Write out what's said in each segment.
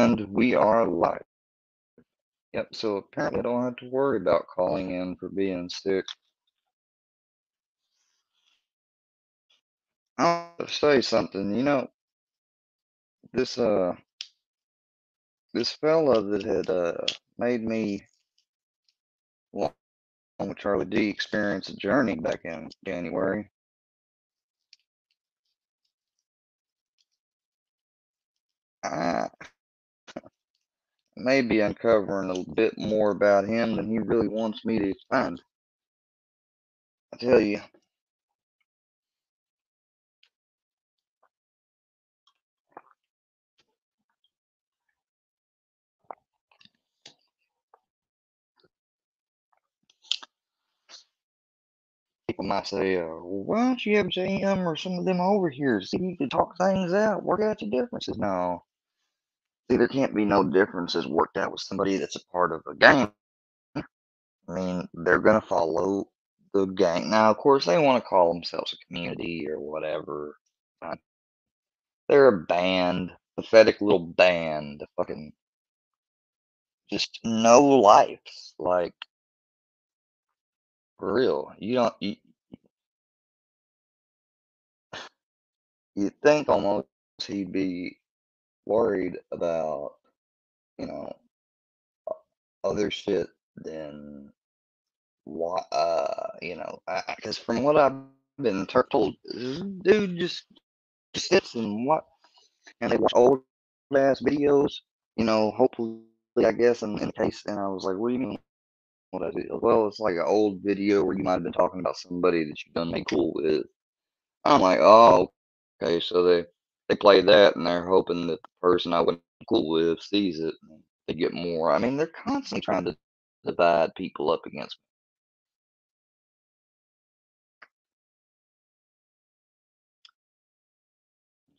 And we are live. Yep, so apparently I don't have to worry about calling in for being sick. I'll say something, this this fella that had made me, along with Charlie D, experience a journey back in January. I may be uncovering a bit more about him than he really wants me to find. I tell you, people might say, well, why don't you have JM or some of them over here? See, you can talk things out, work out your differences. No, see, there can't be no differences worked out with somebody that's a part of a gang. I mean, they're gonna follow the gang. Now, of course, they want to call themselves a community or whatever. They're a band, pathetic little band, fucking just no life. Like, for real, you think almost he'd be worried about, you know, other shit than what, because from what I've been told, this dude just sits and what, and they watch old ass videos, hopefully, I guess, in the case, and I was like, what do you mean? What I do? Well, it's like an old video where you might have been talking about somebody that you done made cool with. I'm like, oh, okay, so they play that and they're hoping that the person I went cool with sees it and they get more. I mean, they're constantly trying to divide people up against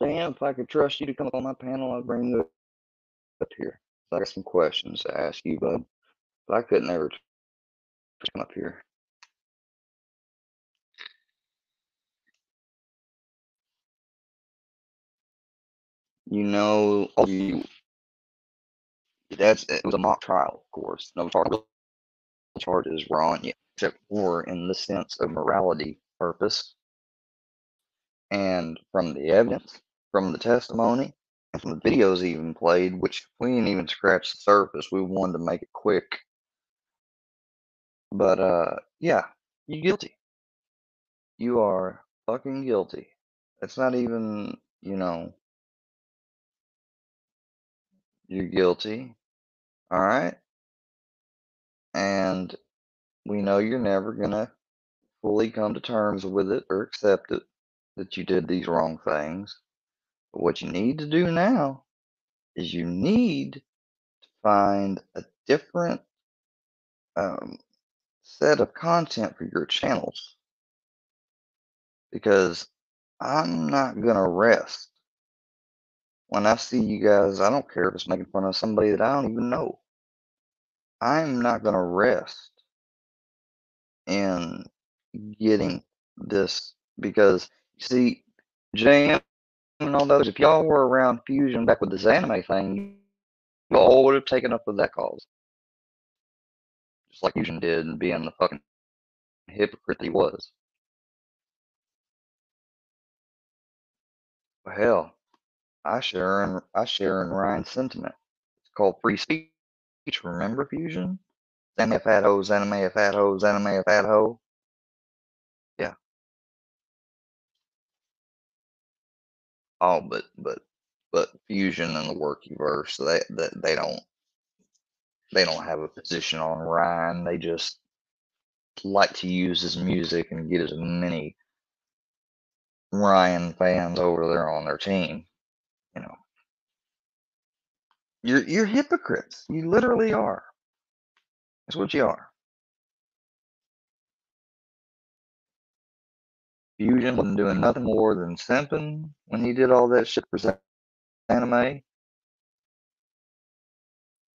me. Damn, if I could trust you to come up on my panel, I'd bring you up here. So I got some questions to ask you, bud. But I couldn't ever come up here. All you it was a mock trial, of course. No charges were on you, except for in the sense of morality purpose. And from the evidence, from the testimony, and from the videos even played, which we didn't even scratch the surface. We wanted to make it quick. But yeah, you're guilty. You are fucking guilty. It's not even, you're guilty. All right? And we know you're never gonna fully come to terms with it or accept it that you did these wrong things. But what you need to do now is you need to find a different um, set of content for your channels because I'm not gonna rest when I see you guys. I don't care if it's making fun of somebody that I don't even know. I'm not gonna rest in getting this because you see, JM and all those, if y'all were around Fusion back with this anime thing, you all would have taken up with that cause. Just like Fusion did and being the fucking hypocrite he was. Well, hell, I share in Ryan's sentiment. It's called free speech. Remember Fusion? Anime of fat hoes, anime of fat hoes, anime of fat hoe. Yeah. Oh, but Fusion and the Workyverse, they don't have a position on Ryan. They just like to use his music and get as many Ryan fans over there on their team. You know, you're hypocrites. You literally are. That's what you are. Fusion wasn't doing nothing more than simping when he did all that shit for anime.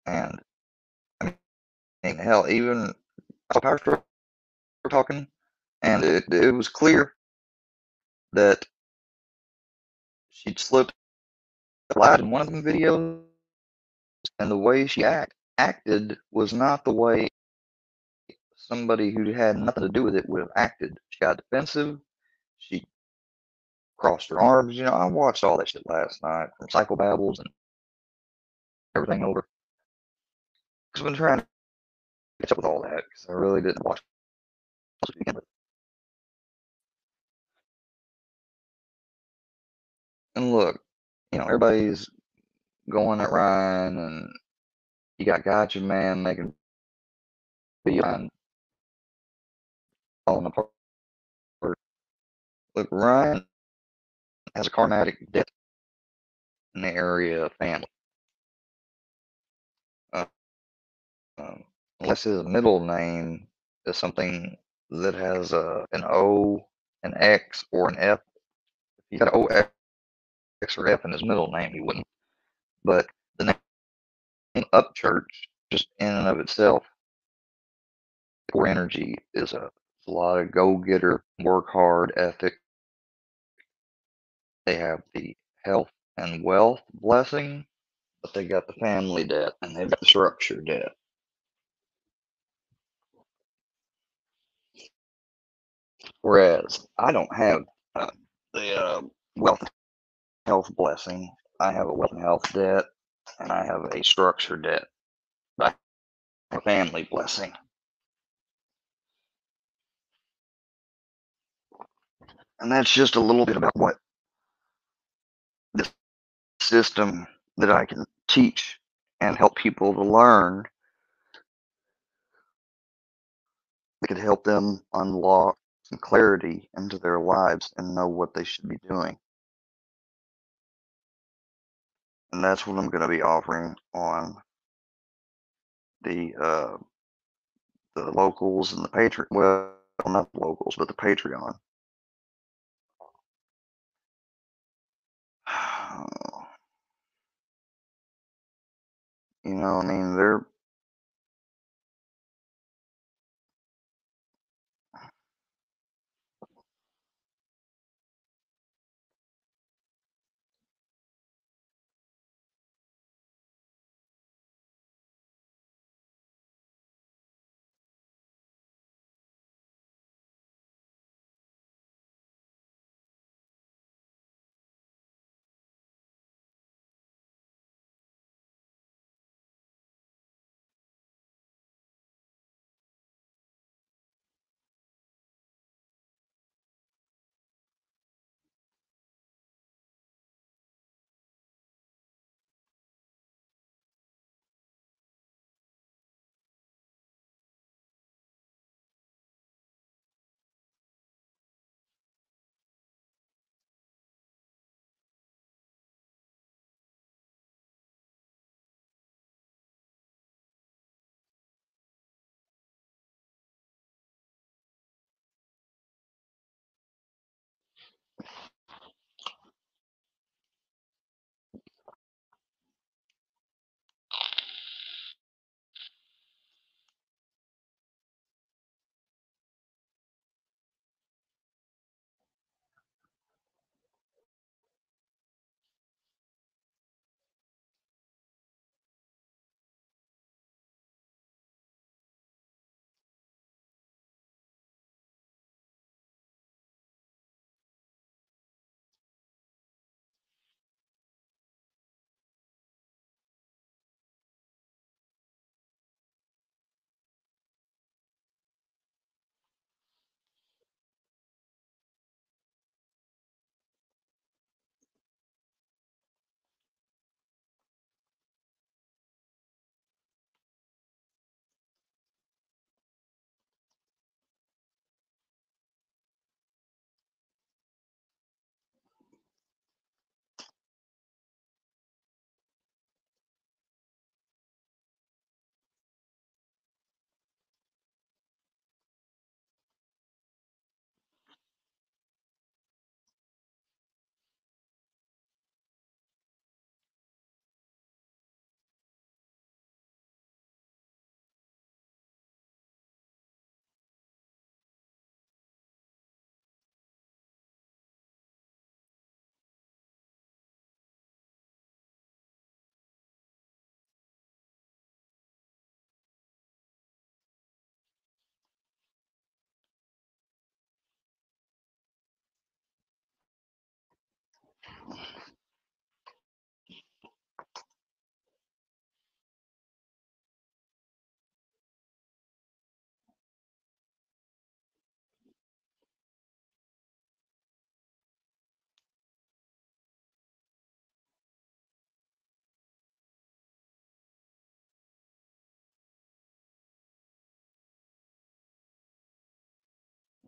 And I mean, hell, even Power Stroke were talking, and it was clear that she'd slipped lied in one of them videos and the way she acted was not the way somebody who had nothing to do with it would have acted. She got defensive. She crossed her arms. I watched all that shit last night from Psychobabbles and everything over. Because I've been trying to catch up with all that because I really didn't watch it to begin with. And look, everybody's going at Ryan, and you got Gotcha Man making Ryan falling apart. Look, Ryan has a karmatic debt in the area of family. Uh, unless his middle name is something that has an O, an X, or an F. If he got an O, X, or F in his middle name, he wouldn't. But the name Upchurch, just in and of itself, Poor Energy is a lot of go-getter, work hard ethic. They have the health and wealth blessing, but they got the family debt and they've got the structure debt. Whereas I don't have the wealth and health blessing. I have a wealth and health debt, and I have a structure debt. I have a family blessing. And that's just a little bit about what this system that I can teach and help people to learn that could help them unlock some clarity into their lives and know what they should be doing. And that's what I'm going to be offering on the locals and the Patreon. Well, not the locals, but the Patreon. I mean, they're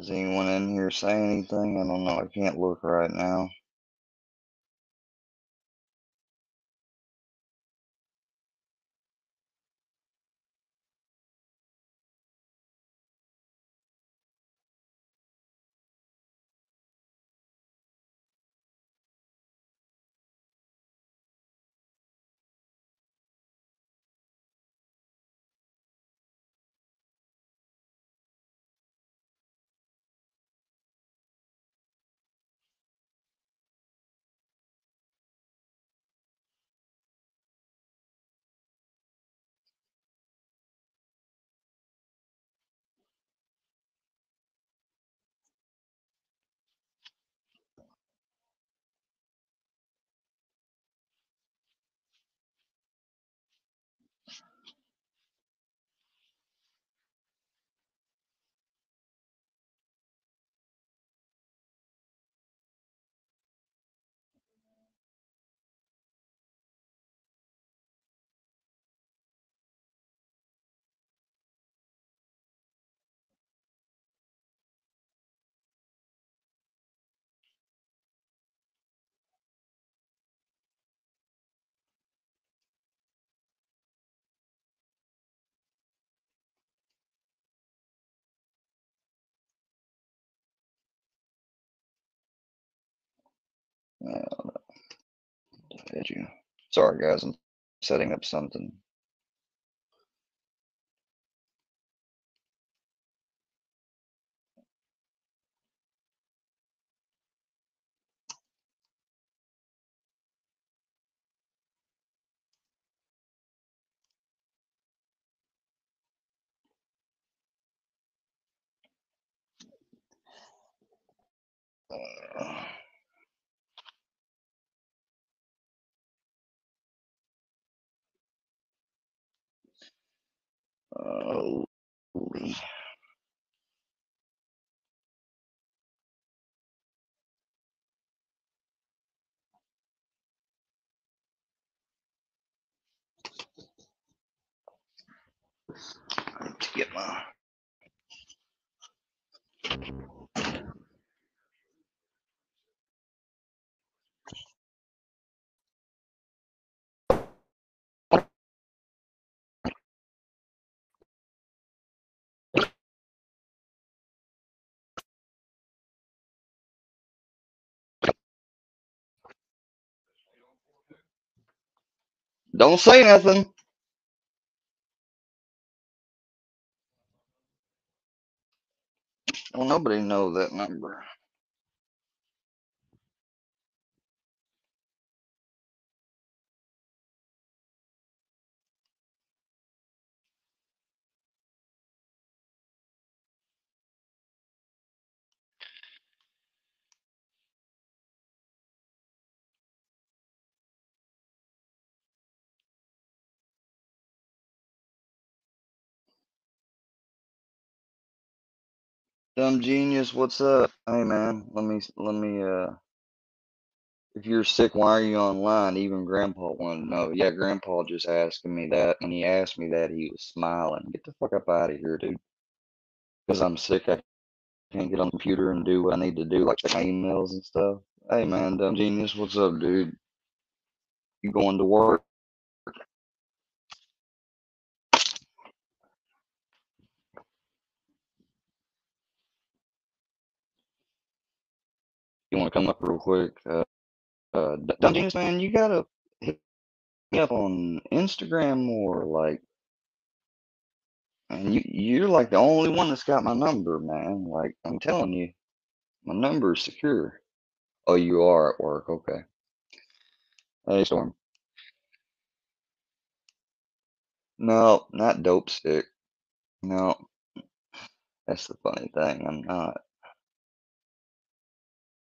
Does anyone in here say anything? I don't know. I can't look right now. Uh, did you? Sorry, guys. I'm setting up something. Uh, holy. I need to get my. Don't say nothing. Well, nobody know that number. Dumb genius, what's up? Hey man, let me. If you're sick, why are you online? Even Grandpa wanted to know. Yeah, Grandpa just asking me that. When he asked me that, he was smiling. Get the fuck up out of here, dude. Because I'm sick, I can't get on the computer and do what I need to do, like check my emails and stuff. Hey man, Dumb Genius, what's up, dude? You going to work? You want to come up real quick? Dumb Genius, man, you gotta hit me up on Instagram or like, and you're like the only one that's got my number, man. Like I'm telling you, my number is secure. Oh, you are at work, okay? Hey, Storm. No, not dope stick. No, that's the funny thing. I'm not.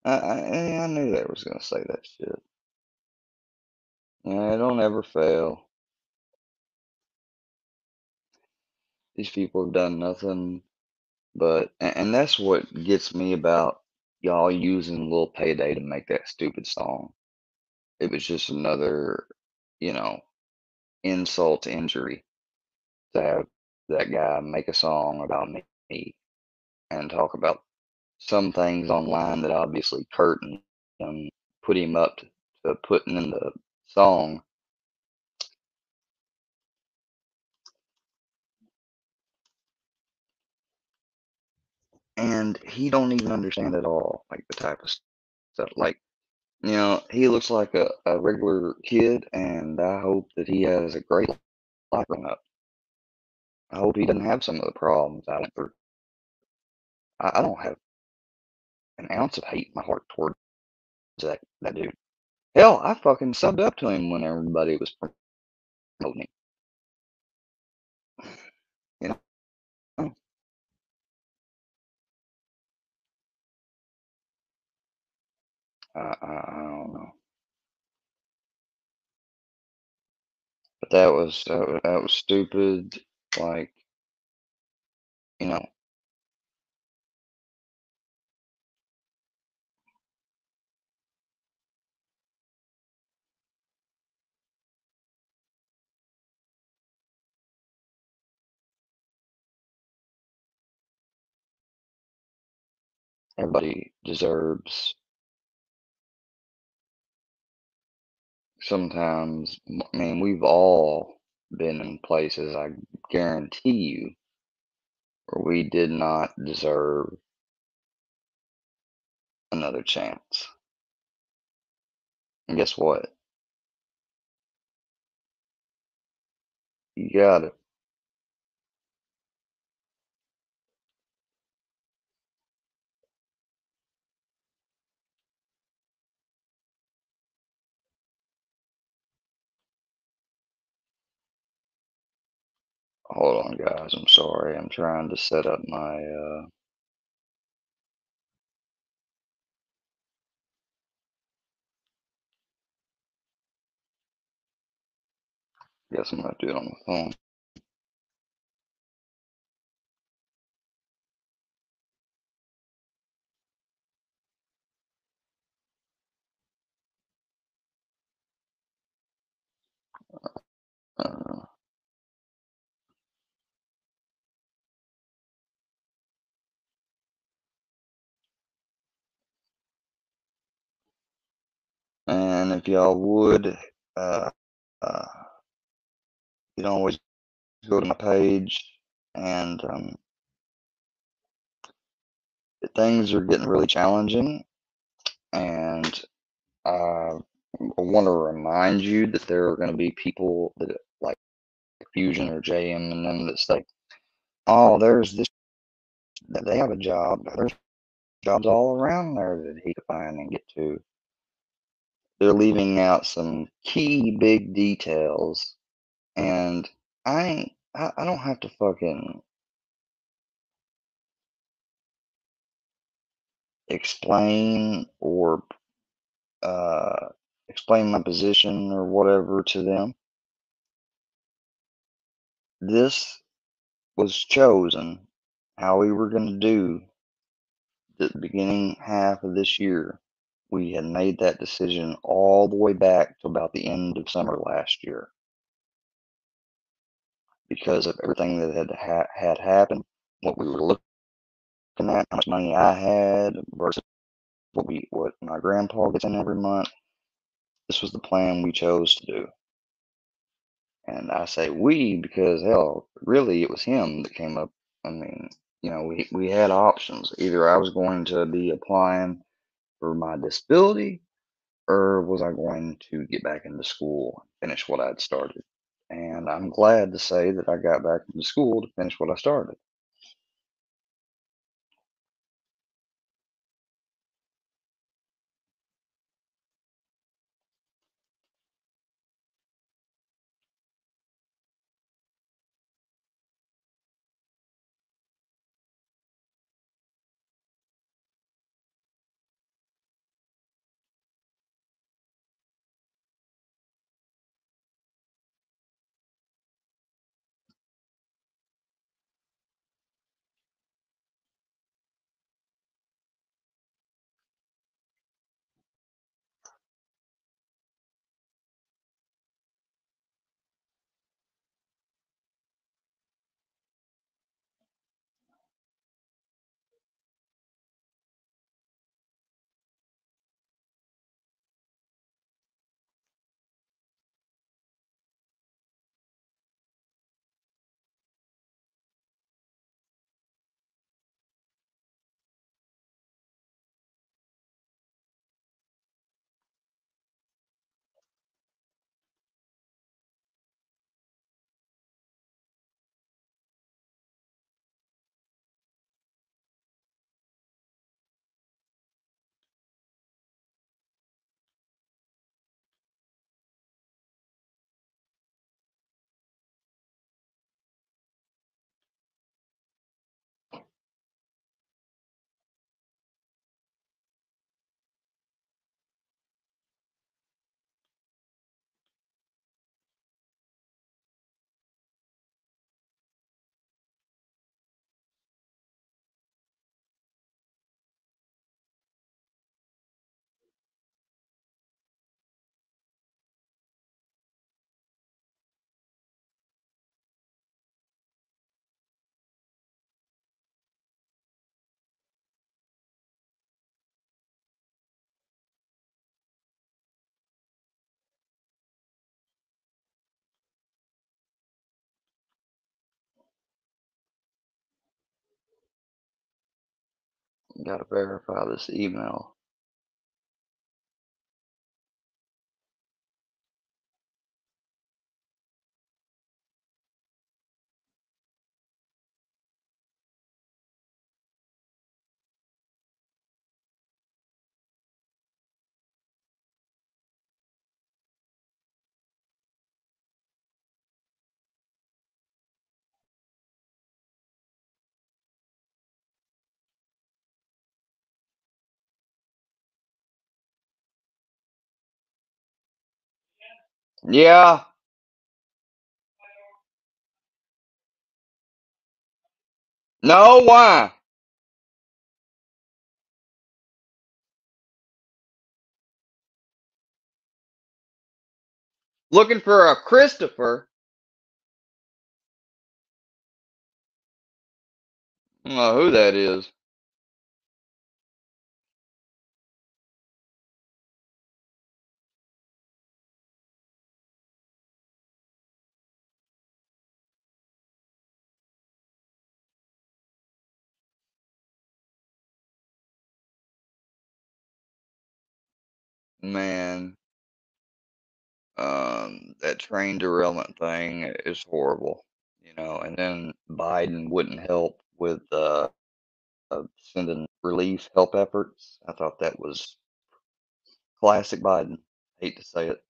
I knew they was gonna say that shit. Yeah, don't ever fail. These people have done nothing but, and that's what gets me about y'all using Lil Payday to make that stupid song. It was just another, you know, insult to injury to have that guy make a song about me and talk about some things online that obviously Kurt and put him up to putting in the song, and he don't even understand at all, like the type of stuff. Like, he looks like a regular kid, and I hope that he has a great life growing up. I hope he doesn't have some of the problems I went through. I don't have an ounce of hate in my heart towards that dude. Hell, I fucking subbed up to him when everybody was promoting him. You know, I don't know, but that was stupid. Like, you know, everybody deserves sometimes. I mean, we've all been in places, I guarantee you, where we did not deserve another chance. And guess what? You got it. Hold on, guys. I'm sorry. I'm trying to set up my. Guess I'm gonna do it on the phone. Uh, and if y'all would, uh, uh, you can always go to my page, and things are getting really challenging, and I want to remind you that there are going to be people that like Fusion or JM and them that say, "Oh, there's this. They have a job. There's jobs all around there that he could find and get to." They're leaving out some key big details, and I don't have to fucking explain or uh, explain my position or whatever to them. This was chosen how we were going to do the beginning half of this year. We had made that decision all the way back to about the end of summer last year because of everything that had happened, what we were looking at, how much money I had versus what my grandpa gets in every month. This was the plan we chose to do. And I say we because hell, really it was him that came up. I mean, we had options. Either I was going to be applying for my disability or was I going to get back into school and finish what I'd started. And I'm glad to say that I got back into school to finish what I started. Gotta verify this email. Yeah. No, why? Looking for a Christopher. I don't know who that is. Man, that train derailment thing is horrible, and then Biden wouldn't help with sending relief help efforts. I thought that was classic Biden. Hate to say it.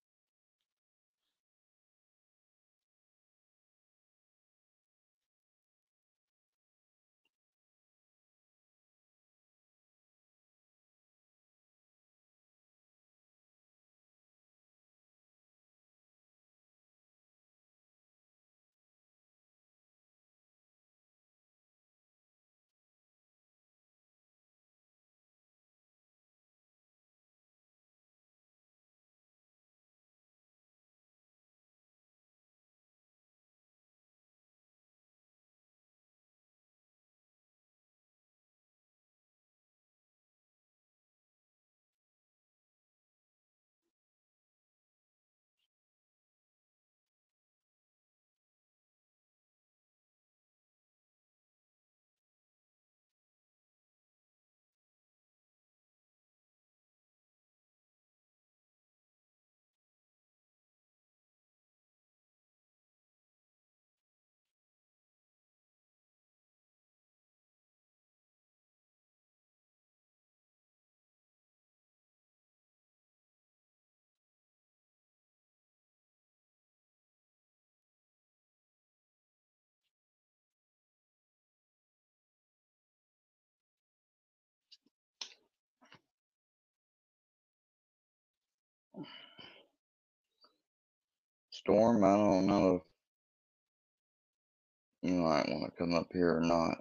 Storm, I don't know if you might want to come up here or not.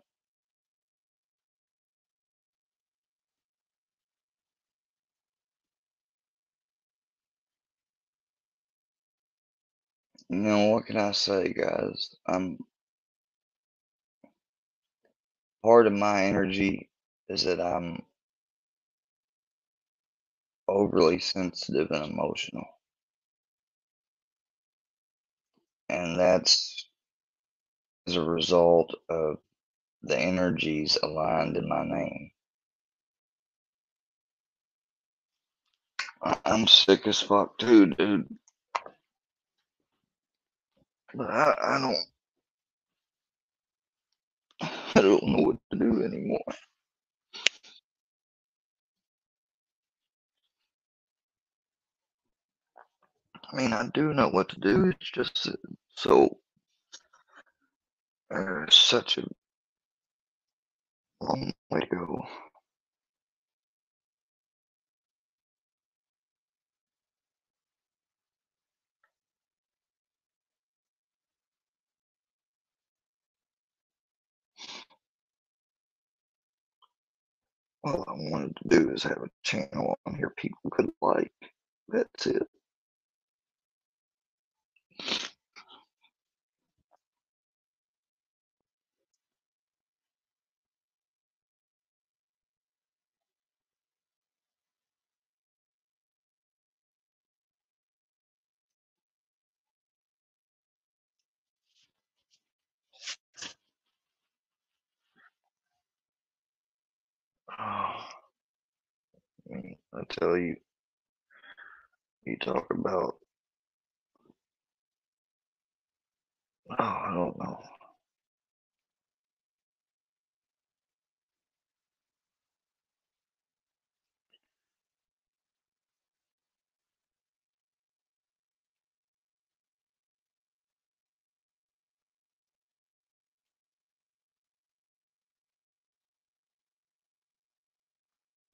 What can I say, guys? Part of my energy is that I'm overly sensitive and emotional, and that's as a result of the energies aligned in my name. I'm sick as fuck too, dude. But I don't I don't know what to do anymore. I mean, I do know what to do. It's just so such a long way to go. All I wanted to do is have a channel on here people could like. That's it. until you talk about, oh, I don't know.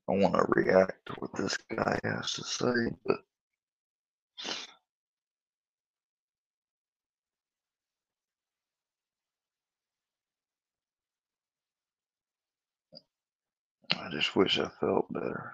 I want to react to what this guy has to say, but I just wish I felt better.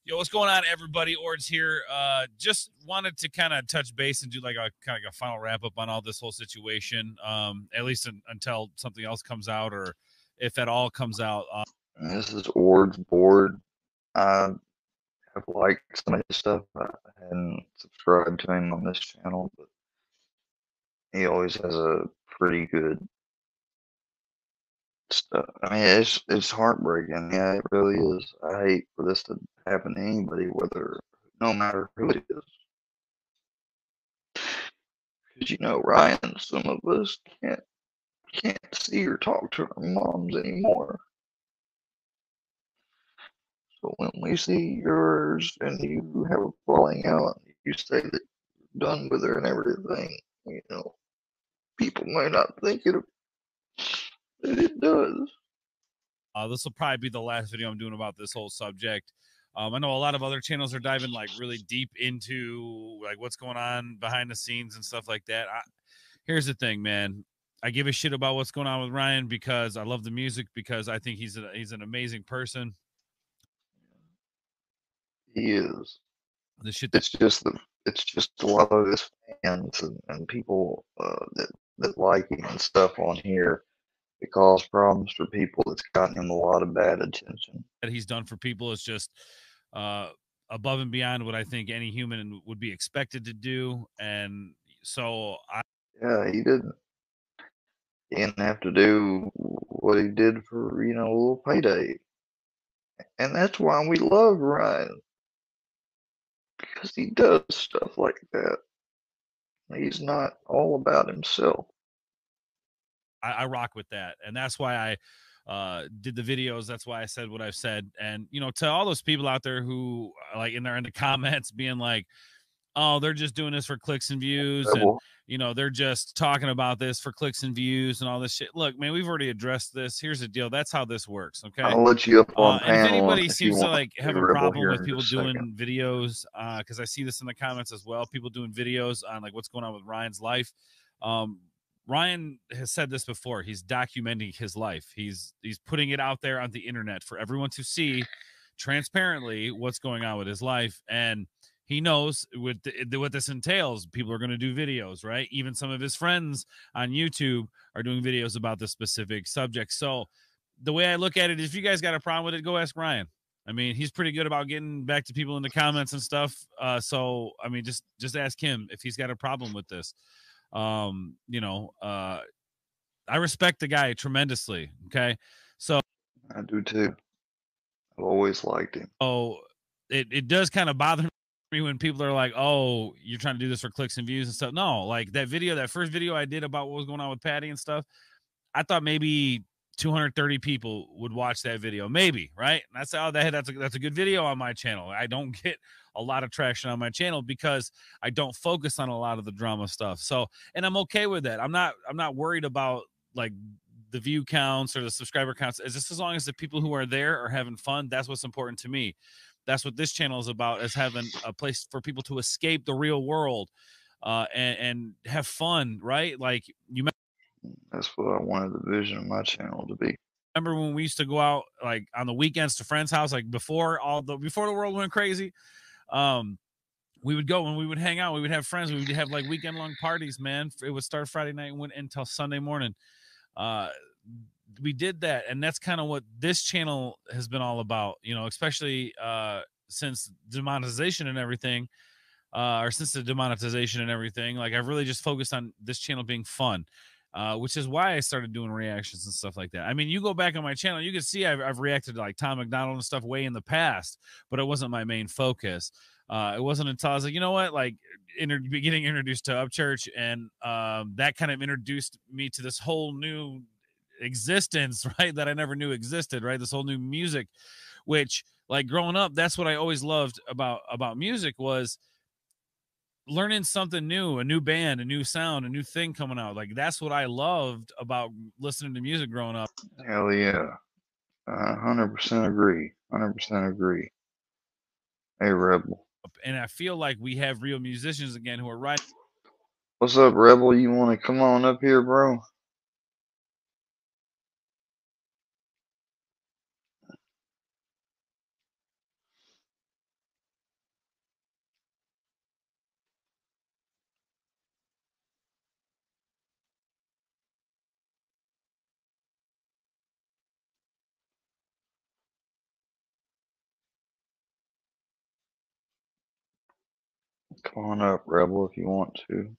Yo, what's going on, everybody? Ords here. Just wanted to kind of touch base and do like a kind of a final wrap up on all this whole situation. At least until something else comes out, or if at all comes out. This is Ord's board. I have liked some of his stuff. I hadn't subscribed to him on this channel, but he always has a pretty good stuff. I mean, it's heartbreaking. Yeah, it really is. I hate for this to happen to anybody, no matter who it is. Because Ryan, some of us can't see or talk to our moms anymore. So when we see yours and you have a falling out, you say that you're done with her and everything, people might not think it, but it does. This will probably be the last video I'm doing about this whole subject. I know a lot of other channels are diving like really deep into like what's going on behind the scenes and stuff like that. Here's the thing, man. I give a shit about what's going on with Ryan because I love the music, because I think he's an amazing person. He is. The shit it's just a lot of his fans and people that like him and stuff on here. It caused problems for people. It's gotten him a lot of bad attention. That he's done for people is just above and beyond what I think any human would be expected to do. And so he didn't have to do what he did for, a little payday. And that's why we love Ryan. Because he does stuff like that. He's not all about himself. I rock with that. And that's why I did the videos. That's why I said what I've said. And, to all those people out there who like in the comments being like, oh, they're just doing this for clicks and views. And, they're just talking about this for clicks and views and all this shit. Look, man, we've already addressed this. Here's the deal. That's how this works. Okay. I'll let you up on and if anybody seems to like have a problem with people doing videos, because I see this in the comments as well, people doing videos on like what's going on with Ryan's life. Ryan has said this before. He's documenting his life. He's putting it out there on the internet for everyone to see transparently what's going on with his life. And he knows what this entails. People are going to do videos, right? Even some of his friends on YouTube are doing videos about this specific subject. So the way I look at it is, if you guys got a problem with it, go ask Ryan. I mean, he's pretty good about getting back to people in the comments and stuff. So, I mean, just ask him if he's got a problem with this. I respect the guy tremendously. Okay. So I do too. I've always liked him. Oh, it does kind of bother me when people are like, oh, you're trying to do this for clicks and views and stuff. No, like that first video I did about what was going on with Patty and stuff, I thought maybe 230 people would watch that video, maybe, right? And that's a good video on my channel. I don't get a lot of traction on my channel because I don't focus on a lot of the drama stuff. So, and I'm okay with that. I'm not worried about like the view counts or the subscriber counts. It's just as long as the people who are there are having fun. That's what's important to me. That's what this channel is about, is having a place for people to escape the real world and have fun, right? Like you. That's what I wanted the vision of my channel to be. Remember when we used to go out like on the weekends to friends' house, like before the world went crazy? We would go and we would hang out. We would have friends. We would have like weekend long parties, man. It would start Friday night and went until Sunday morning. we did that, and that's kind of what this channel has been all about, especially since demonetization and everything, or since the demonetization and everything. Like, I've really just focused on this channel being fun, which is why I started doing reactions and stuff like that. I mean, you go back on my channel, you can see I've reacted to like Tom McDonald and stuff way in the past, but it wasn't my main focus. It wasn't until I was like, you know what, like getting introduced to Upchurch, and that kind of introduced me to this whole new existence, right, that I never knew existed, right, this whole new music, which, like, growing up, that's what I always loved about music, was learning something new, a new band, a new sound, a new thing coming out. Like, that's what I loved about listening to music growing up. Hell yeah. 100% agree. 100% agree. Hey, Rebel. And I feel like we have real musicians again who are writing. What's up, Rebel? You want to come on up here, bro? Come on up, Rebel, if you want to.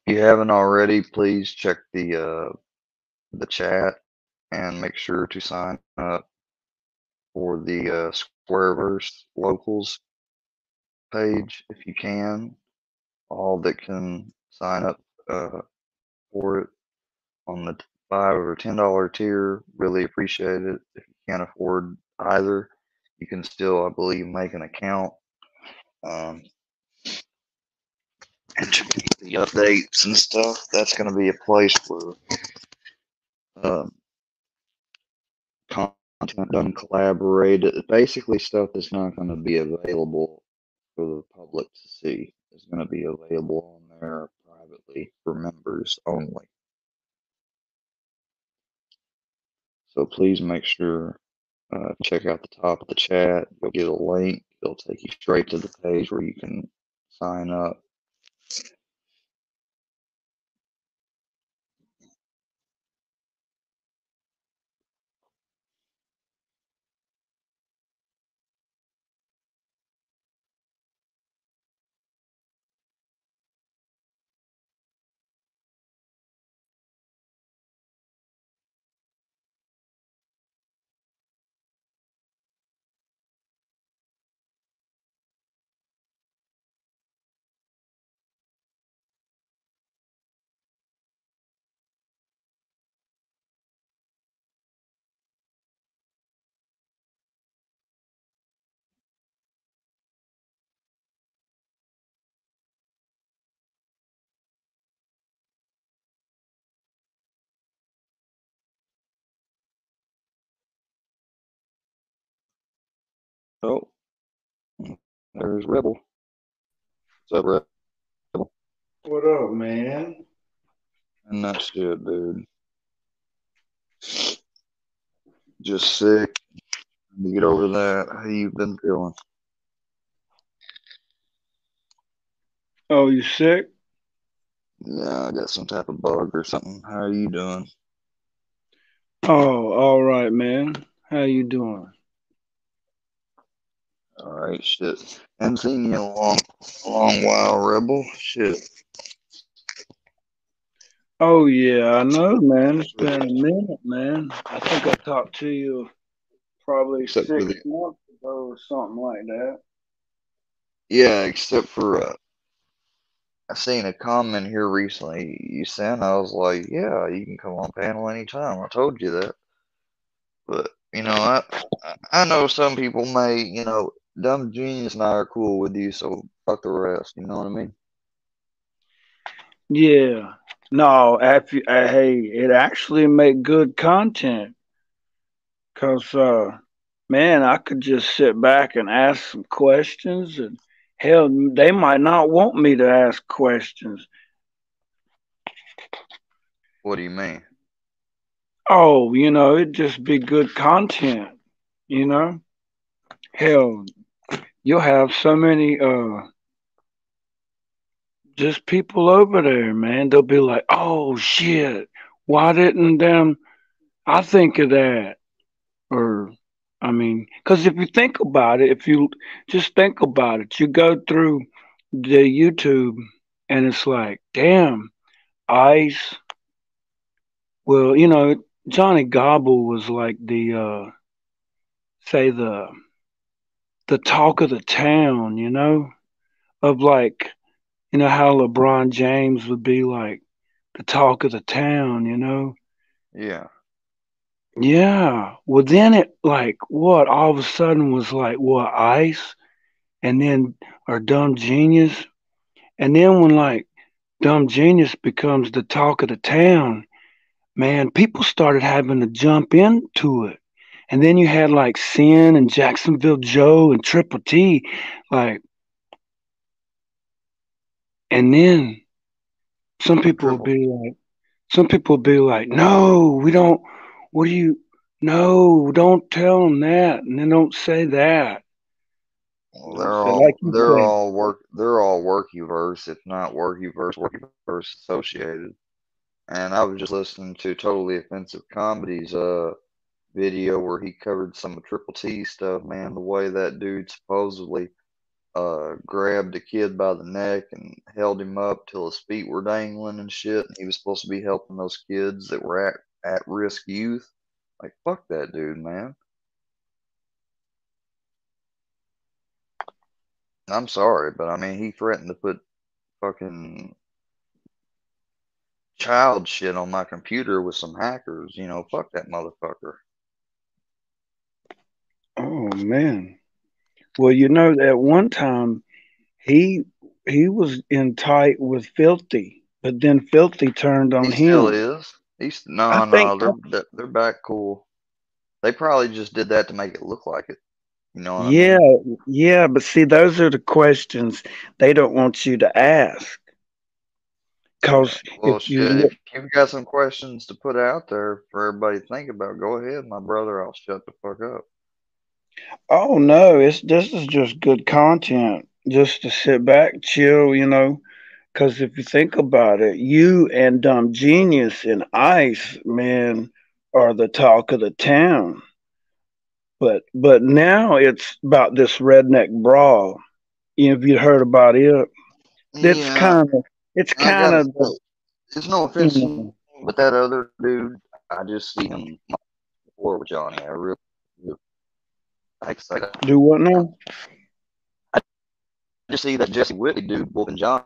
If you haven't already, please check the chat and make sure to sign up for the Squareverse Locals page if you can. All that can sign up for it on the $5 or $10 tier, really appreciate it. If you can't afford either, you can still, I believe, make an account and check the updates and stuff. That's going to be a place where content done collaborated, basically stuff that's not going to be available for the public to see. Is going to be available on there privately for members only. So please make sure check out the top of the chat. You'll get a link. It'll take you straight to the page where you can sign up. Oh, there's Rebel. What's up, Rebel? What up, man? And that's it, dude. Just sick. To get over that. How you been feeling? Oh, you sick? Yeah, I got some type of bug or something. How are you doing? Oh, all right, man. How you doing? All right, shit. Haven't seen you in a long while, Rebel. Shit. Oh yeah, I know, man. It's been a minute, man. I think I talked to you probably except for 6 months ago or something like that. yeah, except for I seen a comment here recently you sent. I was like, yeah, you can come on panel anytime. I told you that. But I know some people may, Dumb Genius and I are cool with you, so fuck the rest. You know what I mean? Yeah. No, hey, it actually make good content. Cause man, I could just sit back and ask some questions, and hell, they might not want me to ask questions. What do you mean? Oh, it'd just be good content, you know? Hell, you'll have so many just people over there, man. They'll be like, "Oh shit, why didn't I think of that?" Or I mean, because if you think about it, if you just think about it, you go through the YouTube and it's like, damn, Ice. Well, Johnny Gobble was like say the talk of the town, of like, how LeBron James would be like the talk of the town, Yeah. Yeah. Well, then it like what all of a sudden was like what Ice, and then or Dumb Genius, and then when like Dumb Genius becomes the talk of the town, man, people started having to jump into it. And then you had like Sin and Jacksonville Joe and Triple T, like, and then some people would Triple. be like, no, we don't. What do you? No, don't tell them that, and then don't say that. Well, So like you said, they're all workyverse, if not workyverse associated. And I was just listening to Totally Offensive Comedy's video where he covered some of Triple T stuff, man. The way that dude supposedly grabbed a kid by the neck and held him up till his feet were dangling and shit. And he was supposed to be helping those kids that were at risk youth. Like, fuck that dude, man. I'm sorry, but I mean, he threatened to put fucking child shit on my computer with some hackers. Fuck that motherfucker. oh man. Well, at one time he he was in tight with Filthy, but then Filthy turned He on still him. is. He's I no, think, no. They're back cool. They probably just did that to make it look like it. You know what I yeah, mean? yeah, but see, those are the questions they don't want you to ask. Yeah. Cause if Well, you shit. If look, you've got some questions to put out there for everybody to think about, go ahead, my brother. I'll shut the fuck up. oh no, this is just good content, just to sit back, chill, Cause if you think about it, you and Dumb Genius and Ice, man, are the talk of the town. But now it's about this redneck brawl. If you heard about it, that's Yeah, kind of it's I kind gotta of say, there's no you offense, know but that other dude, I just see him before with Johnny. I really like to say that. do what now? I just see that Jesse Whitley dude whooping Johnny.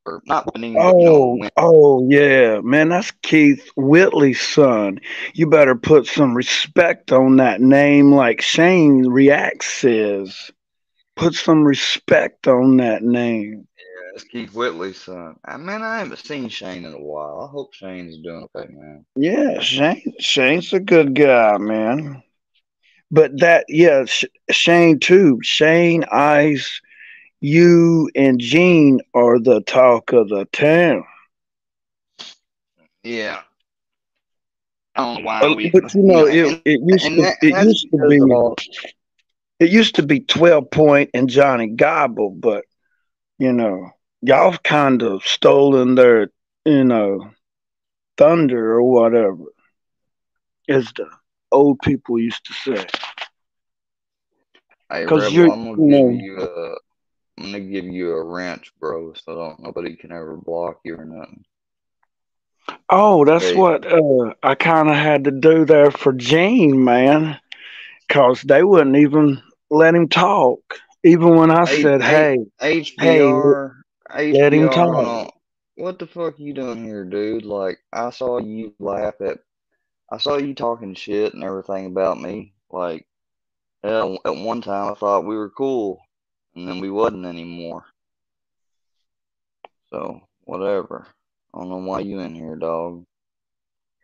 Or not whooping him, but Oh, win. oh yeah, man, that's Keith Whitley's son. You better put some respect on that name, like Shane React says. Put some respect on that name. Yeah, it's Keith Whitley's son. I haven't seen Shane in a while. I hope Shane's doing okay, man. Yeah, Shane's a good guy, man. But yeah, Shane too. Shane, Ice, you, and Gene are the talk of the town. Yeah, I don't know why we, But it used and to that, and that's because of all. it used to be 12 Point and Johnny Gobble, but y'all kind of stolen their thunder or whatever, as the old people used to say. Hey, Cause Rebel, you're I'm gonna give you a wrench, bro, so nobody can ever block you or nothing. oh, that's Hey, what I kind of had to do there for Gene, man. 'cause they wouldn't even let him talk. Even when I H, said, H, hey, HBR, let him HBR, hold talk. on. What the fuck you doing here, dude? Like, I saw you talking shit and everything about me. Like, hell, at one time I thought we were cool, and then we wasn't anymore. So, whatever. I don't know why you in here, dog.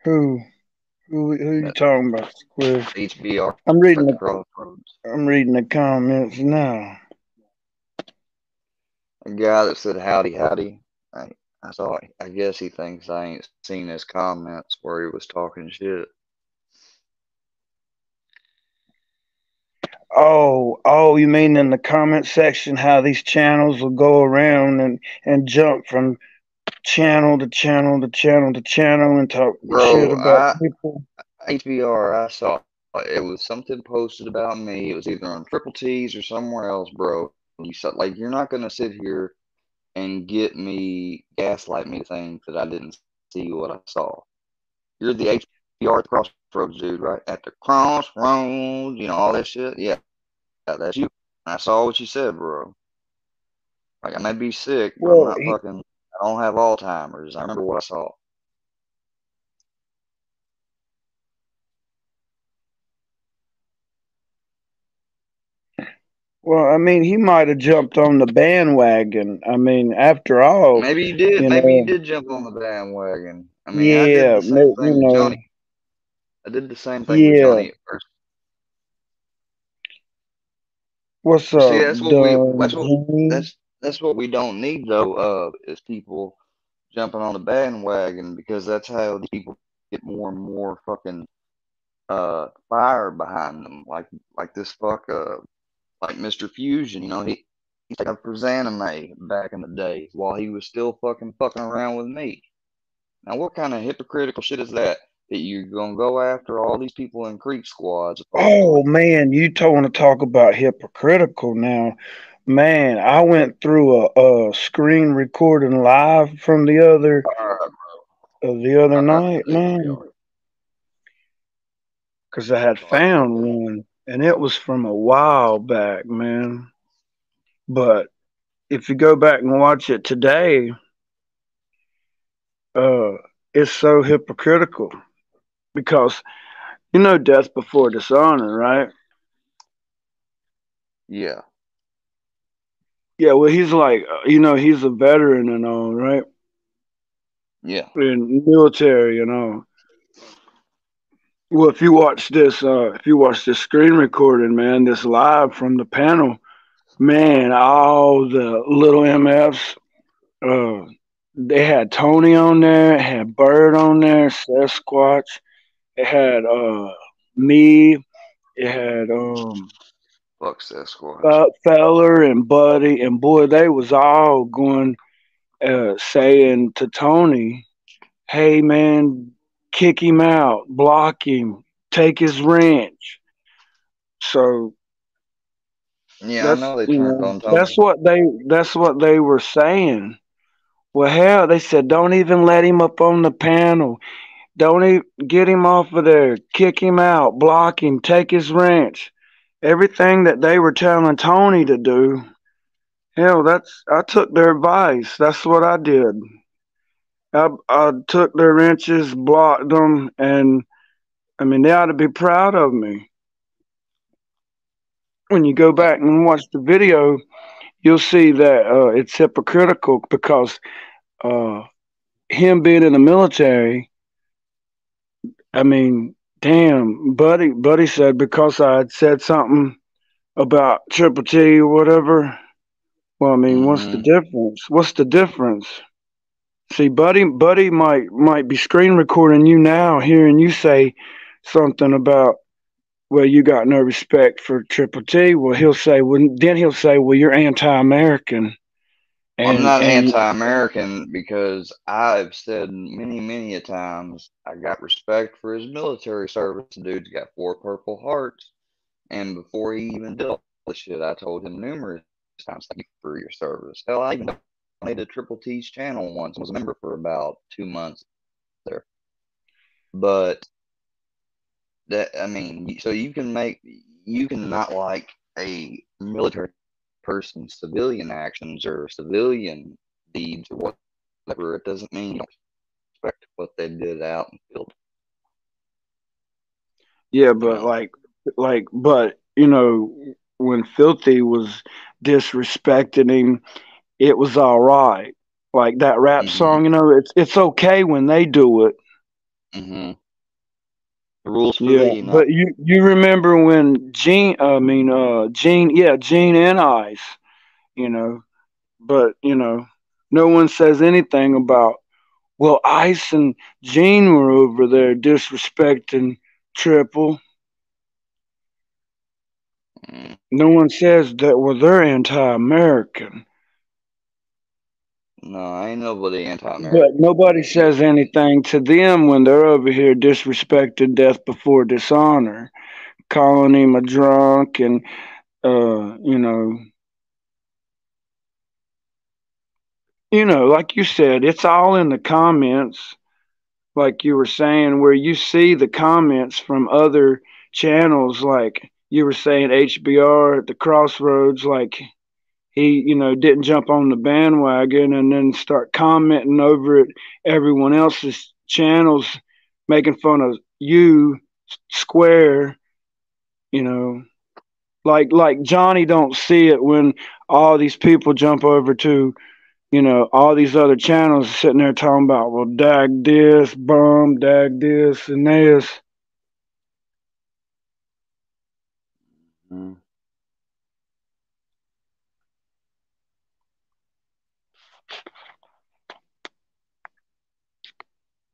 Who? Who you That talking about, Squid? HBR I'm reading at the the crossroads. I'm reading the comments now. A guy that said howdy, howdy. I saw. I guess he thinks I ain't seen his comments where he was talking shit. Oh, you mean in the comment section how these channels will go around and jump from channel to channel to channel to channel and talk shit Bro, about people? HBR, I saw it was something posted about me. It was either on Triple T's or somewhere else, bro. You said like you're not gonna sit here and get me gaslight me to think that I didn't see what I saw. You're the HBR at the crossroads dude, right? At the crossroads, all that shit. Yeah, that's you. I saw what you said, bro. Like I may be sick, but I'm Well, not fucking. I don't have Alzheimer's. I remember what I saw. I mean, he might have jumped on the bandwagon. I mean, after all, Maybe you did. you Maybe you know, did jump on the bandwagon. I mean, I did yeah, the same you thing with know, Johnny. I did the same thing with yeah. Johnny at first. What's But see, up, Dungeon? that's what we don't need though. Is people jumping on the bandwagon because that's how the people get more and more fucking fire behind them. Like this like Mr. Fusion. He took up for Zanime back in the day while he was still fucking around with me. Now, what kind of hypocritical shit is that? That you're gonna go after all these people in Creep Squad, Oh supposedly? man, you want to talk about hypocritical now? Man, I went through a screen recording live from All right, the other all right, night, man, HBR. because I had All right, found one, and it was from a while back, man. But if you go back and watch it today, uh, it's so hypocritical because death before dishonor, right? yeah, Yeah, well, he's like, he's a veteran and all, right? yeah. In military and all. Well, if you watch this screen recording, man, this live from the panel, man, all the little MFs, they had Tony on there, it had Bird on there, Sasquatch, it had me, it had Fuck Sasquatch. Feller and Buddy, and boy, they was all going saying to Tony, "Hey man, kick him out, block him, take his wrench." So Yeah, I know they turned on that's Tony. what they were saying. Well, hell, they said don't even let him up on the panel. Don't even get him off of there. Kick him out, block him, take his wrench. Everything that they were telling Tony to do. Hell, I took their advice. That's what I did. I took their wrenches, blocked them, and I mean they ought to be proud of me. When you go back and watch the video, you'll see that it's hypocritical because uh, him being in the military, I mean, damn, Buddy said because I had said something about Triple T or whatever. Well, I mean, what's the Mm-hmm. difference? What's the difference? See, Buddy might be screen recording you now, hearing you say something about, well, you got no respect for Triple T. Well, he'll say, well, you're anti-American, I'm and not anti-American because I've said many, many a times I got respect for his military service. The dude's got 4 Purple Hearts, and before he even did all this shit, I told him numerous times, "Thank you for your service." Hell, I even donated Triple T's channel once. I was a member for about 2 months there, but that I mean, so you can make you can not like a military person's civilian actions or civilian deeds or whatever. It doesn't mean you don't respect what they did out in the field. Yeah, You but know. but when Filthy was disrespecting him, it was all right. Like that rap Mm-hmm. song, it's okay when they do it. Mm-hmm. The rules for Yeah, thee, not but you remember when Gene and Ice, you know, but no one says anything about, well, Ice and Gene were over there disrespecting Triple. mm, No one says that, well, they're anti-American. no, ain't nobody But anti-American. nobody says anything to them when they're over here disrespecting Death Before Dishonor, calling him a drunk and uh, you know, like you said, it's all in the comments, like you were saying, where you see the comments from other channels, like you were saying HBR at the Crossroads, like he, didn't jump on the bandwagon and then start commenting over at everyone else's channels, making fun of you, Square, you know, like Johnny don't see it when all these people jump over to, all these other channels sitting there talking about, well, dag this, bum, dag this, and this. Mm.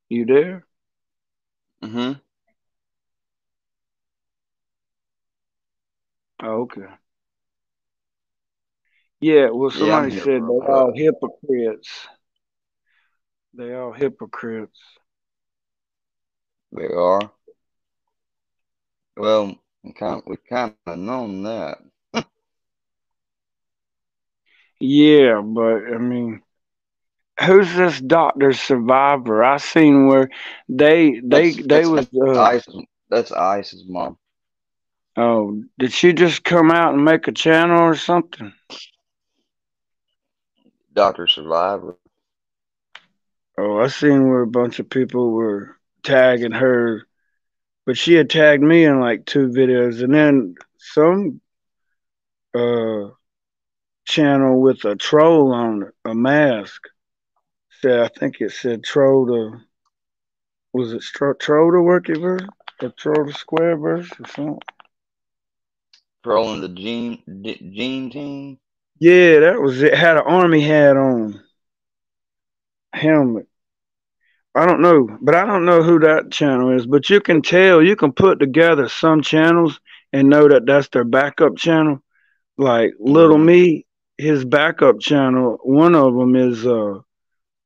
You there? Mm-hmm. Oh, okay. Yeah, well, Yeah, I'm somebody here, said bro. they all hypocrites. They all hypocrites. They are. Well, we kind of known that. Yeah, but I mean, who's this Doctor Survivor? I seen where they That's was Ice. That's Ice's mom, oh, did she just come out and make a channel or something? Doctor Survivor. Oh, I seen where a bunch of people were tagging her, but she had tagged me in like two videos, and then some uh channel with a troll on it, a mask. Said I think it said troll to was it troll to work it verse or troll to square verse or something. Trolling the Gene team. Yeah, that was it. Had an army hat on, helmet. I don't know, but I don't know who that channel is. But you can tell, you can put together some channels and know that that's their backup channel. Like Little Mm-hmm. Me, his backup channel, one of them is the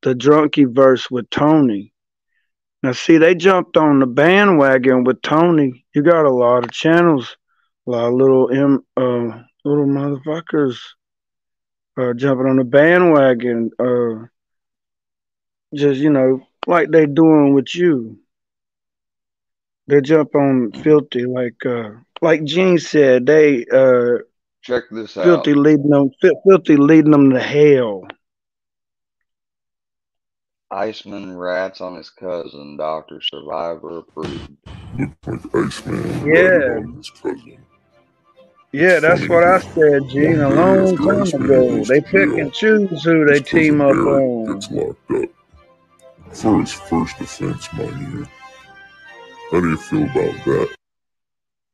Drunky Verse with Tony. Now, see, they jumped on the bandwagon with Tony. You got a lot of channels, a lot of little motherfuckers jumping on the bandwagon. Just like they doing with you. They jump on Filthy like Gene said. They Check this out. Filthy leading them to hell. Iceman rats on his cousin. Doctor Survivor approved. Looked like Iceman Yeah, ratted on his cousin. yeah, It's that's funny what I that said, Gene, one a day long after time Iceman ago. goes They to pick and jail, choose who they his team cousin up Eric on. gets locked up for his first offense, mind you. How do you feel about that?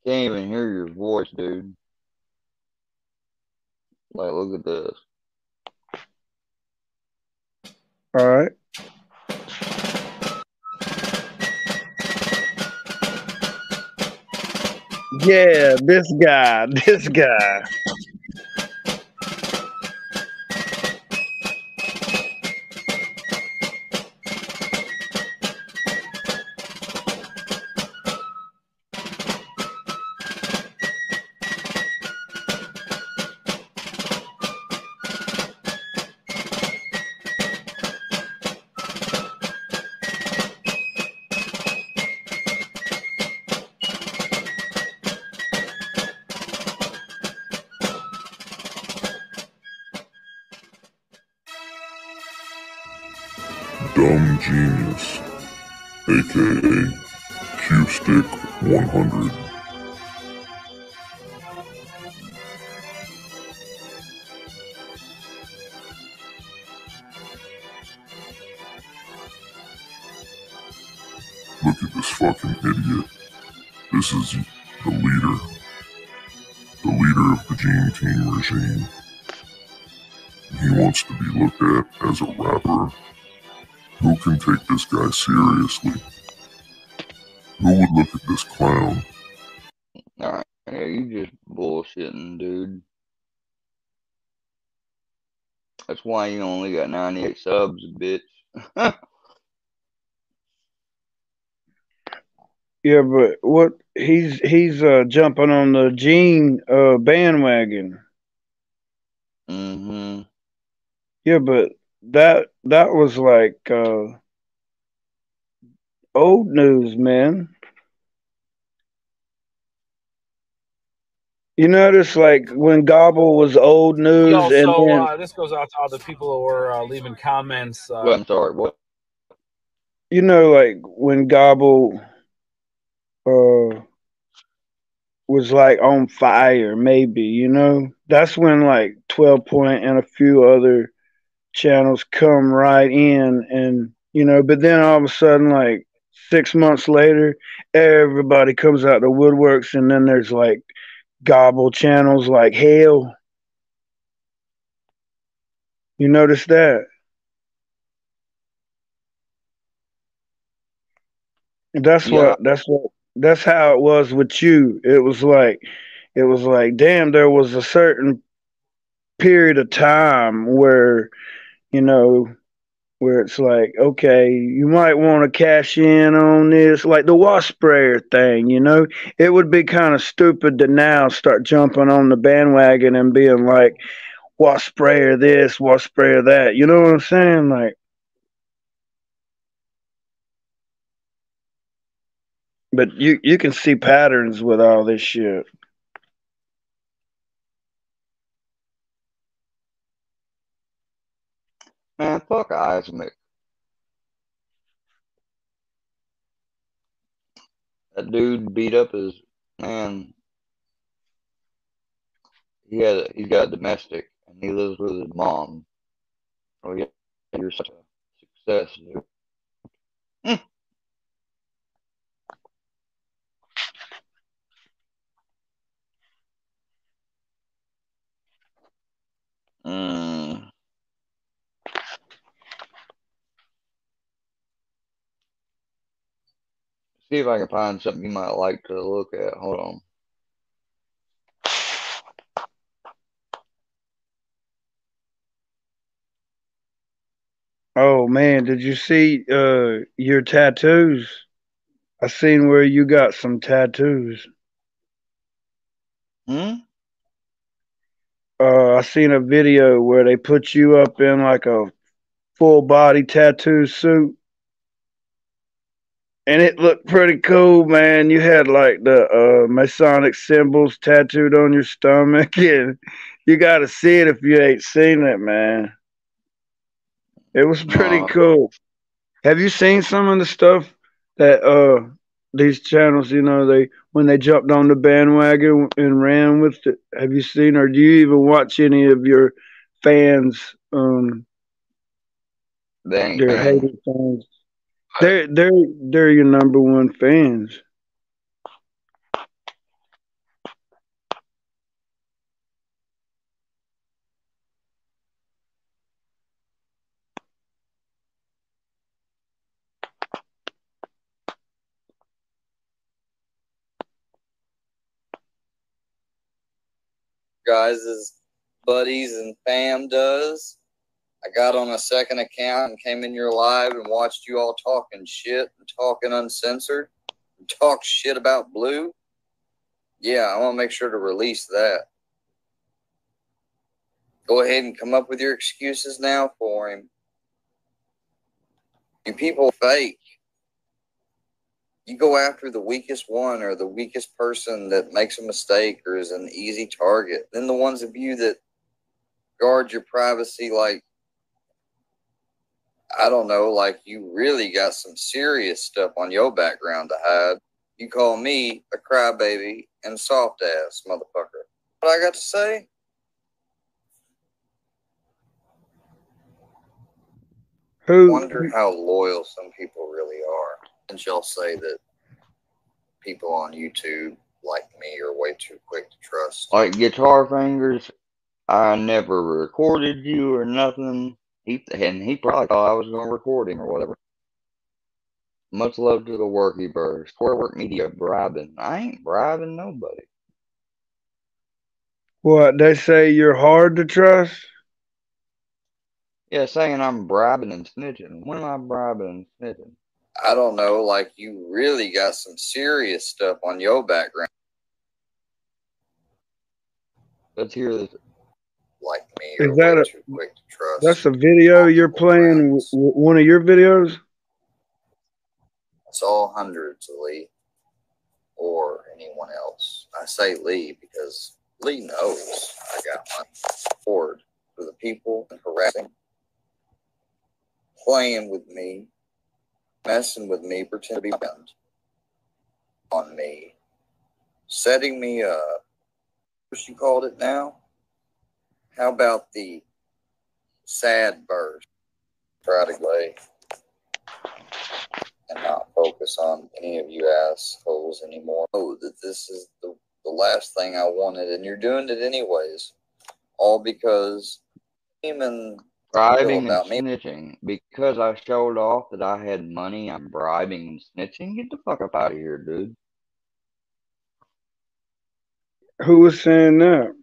Can't even hear your voice, dude. Like, look at this. All right. Yeah, this guy, this guy. Dumb Genius, aka Q-Stick 100. Look at this fucking idiot. This is the leader of the Gene Team regime. He wants to be looked at as a rapper. Who can take this guy seriously? Who would look at this clown? Alright, yeah, you just bullshitting, dude. That's why you only got 98 subs, bitch. Yeah, but what he's jumping on the Gene bandwagon. Mm-hmm. Yeah, but that was like old news, man. You notice, like, when Gobble was old news, Yo, and so then this goes out to all the people who were leaving comments. Well, I'm sorry, what? you know, like when Gobble was like on fire, maybe, you know, that's when like 12 Point and a few other channels come right in, and you know, but then all of a sudden, like 6 months later, everybody comes out the woodworks, and then there's like Gobble channels like hell. You notice that? That's Yeah, that's how it was with you. It was like, damn, there was a certain period of time where, you know, where it's like, okay, you might want to cash in on this, like the wasp sprayer thing, you know. It would be kind of stupid to now start jumping on the bandwagon and being like, wasp sprayer this, wasp sprayer that. You know what I'm saying? Like, but you can see patterns with all this shit. man, fuck Isaac. That dude beat up his man. He's got a domestic, and he lives with his mom. Oh yeah, you're such a success, dude. Mm. See if I can find something you might like to look at. Hold on. Oh man, did you see your tattoos? I seen where you got some tattoos. Hmm? I seen a video where they put you up in like a full body tattoo suit, and it looked pretty cool, man. You had like the Masonic symbols tattooed on your stomach, and you got to see it if you ain't seen it, man. It was pretty No, cool. Have you seen some of the stuff that these channels, you know, they when they jumped on the bandwagon and ran with it? Have you seen, or do you even watch any of your fans, they ain't their fans. hated fans? They're your number one fans. Guys' buddies and fam does. I got on a second account and came in your live and watched you all talking shit and talking uncensored and talk shit about Blue. Yeah, I want to make sure to release that. Go ahead and come up with your excuses now for him. You people fake. You go after the weakest one or the weakest person that makes a mistake or is an easy target. Then the ones of you that guard your privacy like I don't know, like you really got some serious stuff on your background to hide. You call me a crybaby and soft ass motherfucker. What I got to say? I wonder how loyal some people really are. Since y'all say that people on YouTube like me are way too quick to trust. Like Guitar Fingers, I never recorded you or nothing. He probably thought I was going to record him or whatever. Much love to the Worky Bird. Squarework Media bribing. I ain't bribing nobody. What, they say you're hard to trust? Yeah, saying I'm bribing and snitching. When am I bribing and snitching? I don't know, like you really got some serious stuff on your background. Let's hear this. Like me, Is are that way a, too quick to trust. that's a video you're playing, one of your videos? It's all hundreds of Lee or anyone else. I say Lee because Lee knows I got my support for the people harassing, playing with me, messing with me, pretending to be on me, setting me up. What you called it now? How about the sad burst? Try to play and not focus on any of you assholes anymore. Know that this is the last thing I wanted, and you're doing it anyways. All because and bribing and snitching. Because I showed off that I had money, I'm bribing and snitching? Get the fuck up out of here, dude. Who was saying that?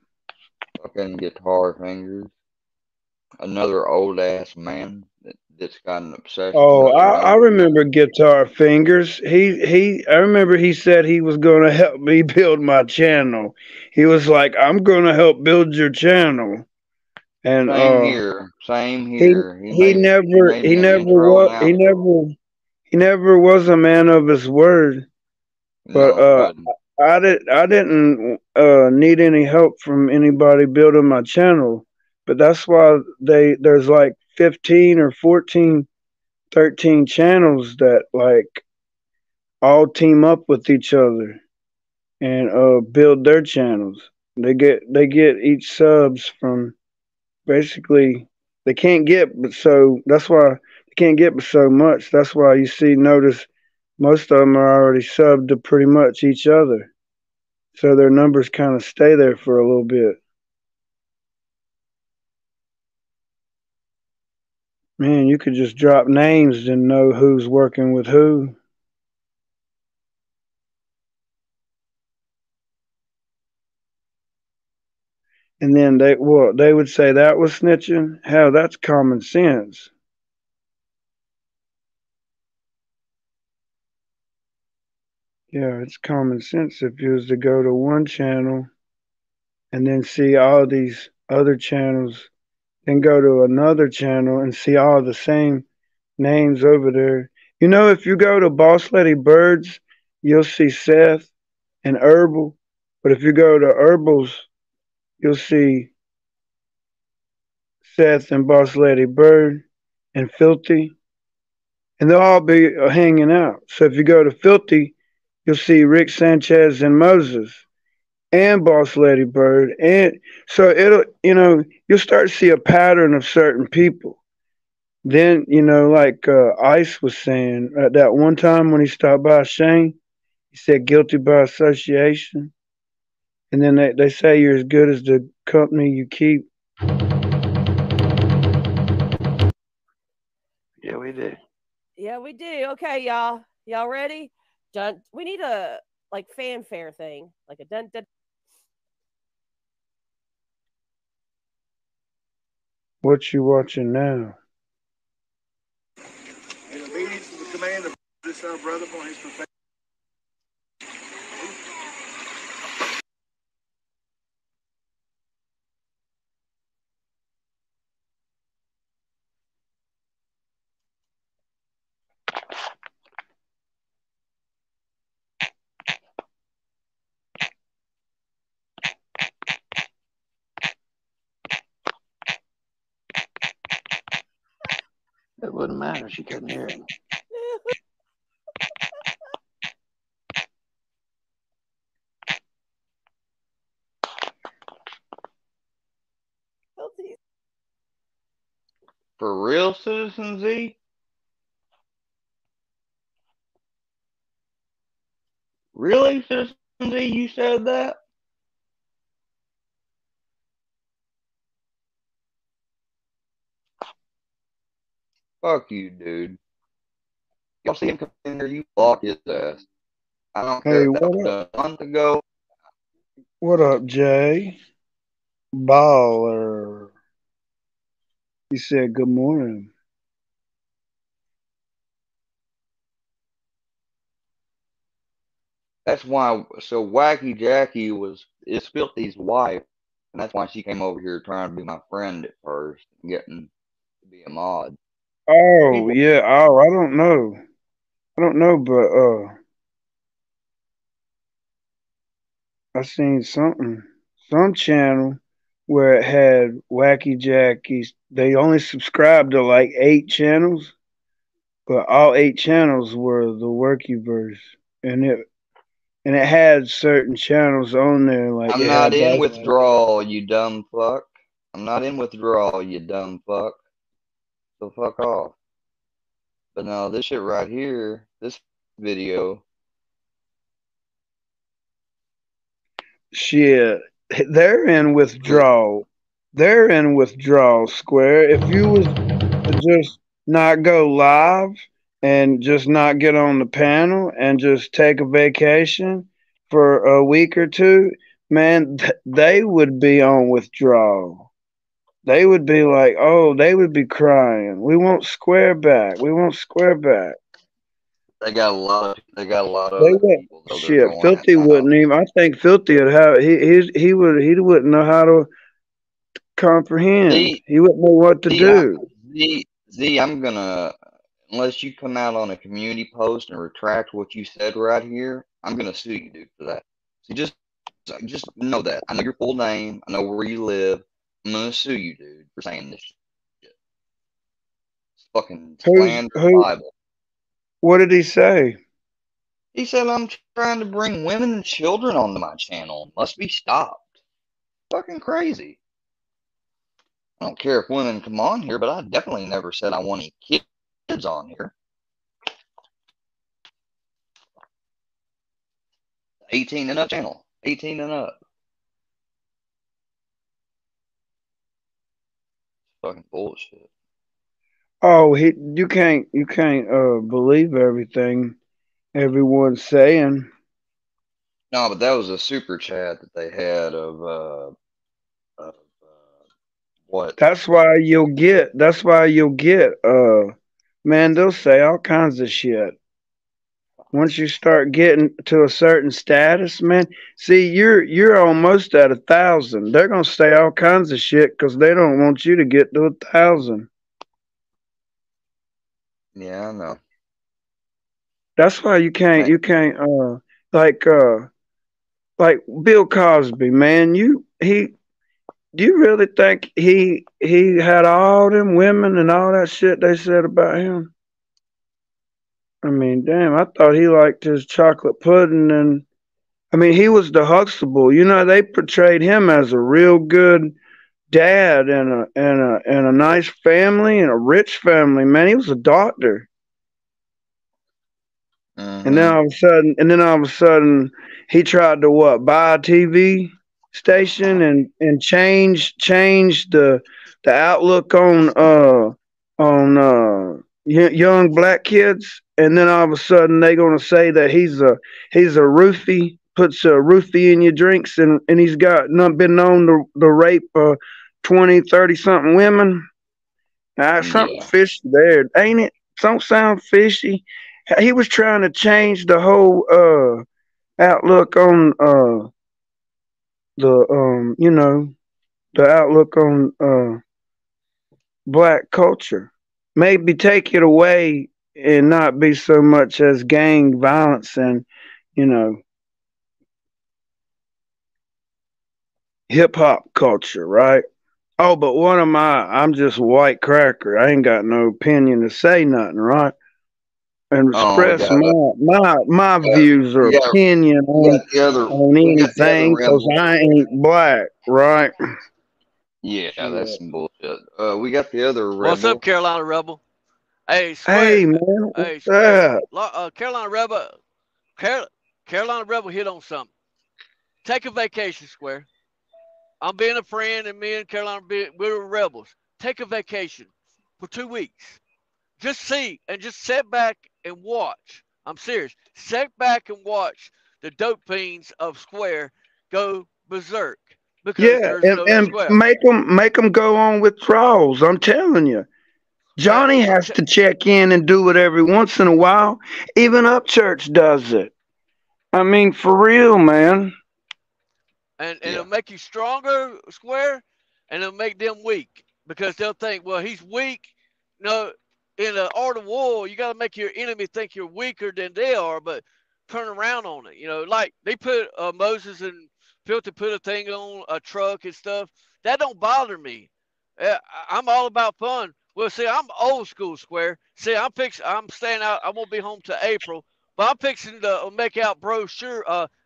Fucking Guitar Fingers. Another old ass man that's got an obsession. Oh, I remember Guitar Fingers. I remember he said he was going to help me build my channel. He was like, "I'm going to help build your channel." And same here. He never was a man of his word. But I didn't need any help from anybody building my channel. But that's why there's like 15 or 14, 13 channels that like all team up with each other and build their channels. They get each subs from basically they can't get but so that's why they can't get but so much. That's why you notice most of them are already subbed to pretty much each other. So their numbers kind of stay there for a little bit. Man, you could just drop names and know who's working with who. And then they would say that was snitching? Hell, that's common sense. Yeah, it's common sense if you was to go to one channel and then see all these other channels, then go to another channel and see all the same names over there. You know, if you go to Boss Lady Birds, you'll see Seth and Herbal. But if you go to Herbal's, you'll see Seth and Boss Lady Bird and Filthy. And they'll all be hanging out. So if you go to Filthy, you'll see Rick Sanchez and Moses and Boss Lady Bird. And so you'll start to see a pattern of certain people. Then, like Ice was saying, at that one time when he stopped by Shane, he said guilty by association. And then they say you're as good as the company you keep. Yeah, we do. Yeah, we do. Okay, y'all. Y'all ready? Dun. We need a fanfare thing, like a dun dun. What you watching now? In obedience to the command of this our brother for his profession. It wouldn't matter. She couldn't hear him. For real, Citizen Z? Really, Citizen Z? You said that? Fuck you, dude. Y'all see him come in there, you block his ass. I don't care Hey, if that was what done up? a month ago. What up, Jay? Baller. He said good morning. That's why. So Wacky Jackie is Filthy's wife, and that's why she came over here trying to be my friend at first, getting to be a mod. Oh, People, yeah. Oh, I don't know. But I seen some channel where it had Wacky Jackies. They only subscribed to like 8 channels, but all 8 channels were the Workyverse, and it had certain channels on there, like I'm it not had in like withdrawal, you dumb fuck. I'm not in withdrawal, you dumb fuck. So fuck off. But no, this shit right here, this video. shit. They're in withdrawal. They're in withdrawal, Square. If you was to just not go live and just not get on the panel and just take a vacation for a week or two, man, they would be on withdrawal. They would be like, oh, they would be crying. We want Square back. We want Square back. They got a lot of They other went people though they're shit. going at Filthy now. wouldn't even. I think Filthy would have. He wouldn't know how to comprehend. Z, He wouldn't know what to do. I'm gonna, unless you come out on a community post and retract what you said right here, I'm gonna sue you, dude, for that. So just know that. I know your full name. I know where you live. I'm gonna sue you, dude, for saying this shit. It's fucking slander the Who? Bible. What did he say? He said I'm trying to bring women and children onto my channel. Must be stopped. Fucking crazy. I don't care if women come on here, but I definitely never said I want any kids on here. 18 and up channel. 18 and up. Fucking bullshit. Oh, you can't believe everything everyone's saying. No, but that was a super chat that they had of what? That's why you'll get. Man, they'll say all kinds of shit. Once you start getting to a certain status, man. See, you're almost at 1,000. They're gonna say all kinds of shit because they don't want you to get to 1,000. Yeah, I know. That's why you can't like Bill Cosby, man. Do you really think he had all them women and all that shit they said about him? I mean, damn, I thought he liked his chocolate pudding, and I mean, he was the Huxtable. You know, they portrayed him as a real good dad and a nice family and a rich family. Man, he was a doctor. And then all of a sudden, he tried to buy a TV station and change the outlook on young black kids. And then all of a sudden, they're gonna say that he's a roofie, puts a roofie in your drinks, and he's not been known to rape 20, 30 something women. Something fishy there, ain't it? Don't sound fishy. He was trying to change the whole outlook on the outlook on black culture. Maybe take it away and not be so much as gang violence and hip hop culture, right? Oh, but I'm just a white cracker. I ain't got no opinion to say nothing, right? And express my views or opinion on anything because I ain't black, right? Yeah, that's some bullshit. We got the other rebel. What's up, Carolina Rebel? Hey, Square. Hey, man. Hey, Square. Carolina Rebel. Carolina Rebel hit on something. Take a vacation, Square. I'm being a friend, and me and Carolina, we're rebels. Take a vacation for 2 weeks. Just see and just sit back and watch. I'm serious. Sit back and watch the dope fiends of Square go berserk. Because and make them go on withdrawals. I'm telling you. Johnny has to check in and do it every once in a while. Even Upchurch does it. I mean, for real, man. And it'll make you stronger, Square, and it'll make them weak because they'll think, well, he's weak. No, in the art of war, you got to make your enemy think you're weaker than they are, but turn around on it. You know, like they put Moses and Filthy put a thing on a truck and stuff. That don't bother me. I'm all about fun. Well, see, I'm old school, Square. See, I'm staying out. I won't be home till April, but I'm fixing to make out brochure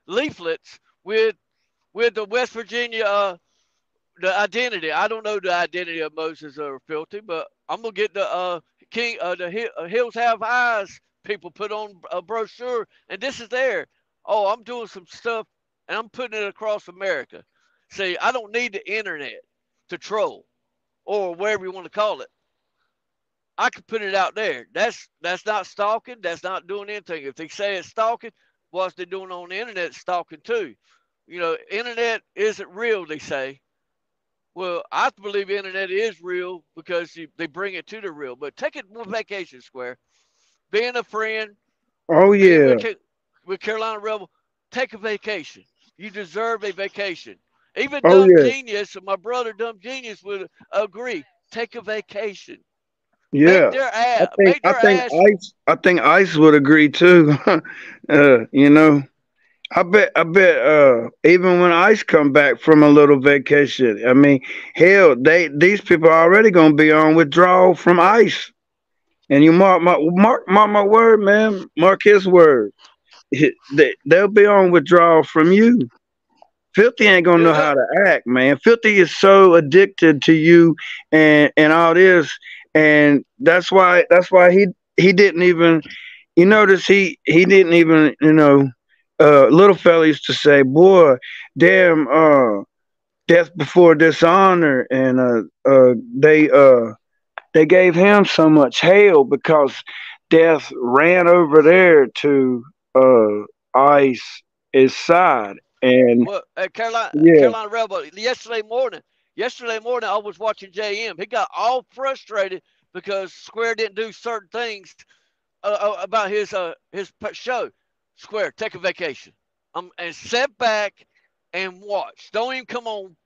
leaflets with the West Virginia the identity. I don't know the identity of Moses or Filthy, but I'm gonna get the Hills Have Eyes people put on a brochure, and this is there. Oh, I'm doing some stuff, and I'm putting it across America. See, I don't need the internet to troll, or whatever you want to call it. I can put it out there. That's not stalking. That's not doing anything. If they say it's stalking, what they're doing on the internet is stalking too. You know, internet isn't real, they say. Well, I believe internet is real because they bring it to the real. But take it on vacation, Square. Being a friend. Oh, yeah. With Carolina Rebel, take a vacation. You deserve a vacation. Even Dumb Genius, my brother Dumb Genius would agree. Take a vacation. Yeah, I think Ice would agree too. You know, I bet even when Ice come back from a little vacation, I mean, hell, these people are already gonna be on withdrawal from Ice. And you mark my word, man. Mark his word. They'll be on withdrawal from you. Filthy ain't gonna know how to act, man. Filthy is so addicted to you and all this. And that's why he didn't even, you notice he didn't even, you know, little fella used to say, boy, damn, death before dishonor. And they gave him so much hell because Death ran over there to Ice's side. And Carolina Rebel, yesterday morning, I was watching JM. He got all frustrated because Square didn't do certain things about his show. Square, take a vacation, and sit back and watch. Don't even come on.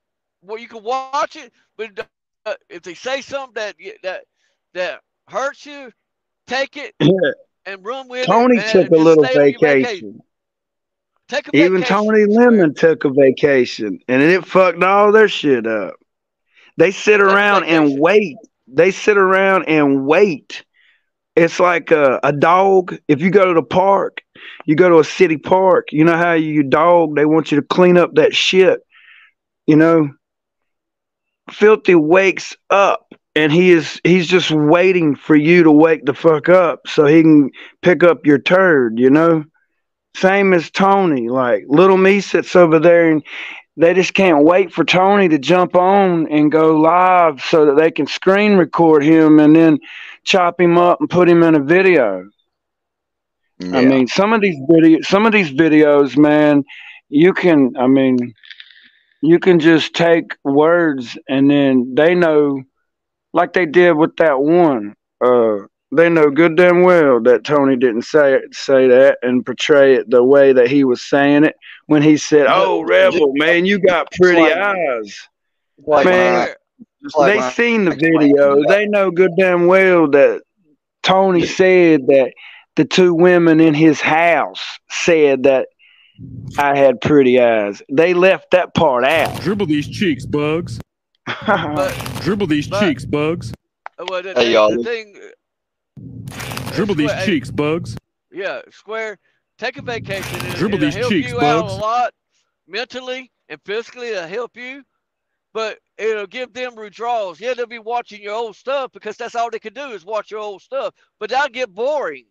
Well, you can watch it, but if they say something that hurts you, take it and run with Tony it. Tony took a little vacation. Even Tony Lemon took a vacation, and it fucked all their shit up. They sit around and wait. It's like a dog. If you go to the park, you go to a city park, you know how you dog, they want you to clean up that shit. You know, Filthy wakes up, and he's just waiting for you to wake the fuck up so he can pick up your turd, you know? Same as Tony. Like, little me sits over there and they just can't wait for Tony to jump on and go live so that they can screen record him and then chop him up and put him in a video. Yeah. I mean, some of these videos, man, you can just take words and then they know, like they did with that one. They know good damn well that Tony didn't say that and portray it the way that he was saying it when he said, "Oh, Rebel, man, you got pretty eyes." Man, they seen the video. They know good damn well that Tony said that the two women in his house said that I had pretty eyes. They left that part out. Dribble these cheeks, Bugs. Dribble these cheeks, Bugs. Well, the thing. Dribble these cheeks, Bugs. Yeah, Square. Take a vacation. Dribble these help cheeks, you Bugs. out a lot, mentally and physically. It'll help you, but it'll give them withdrawals. Yeah, they'll be watching your old stuff because that's all they can do is watch your old stuff. But that'll get boring.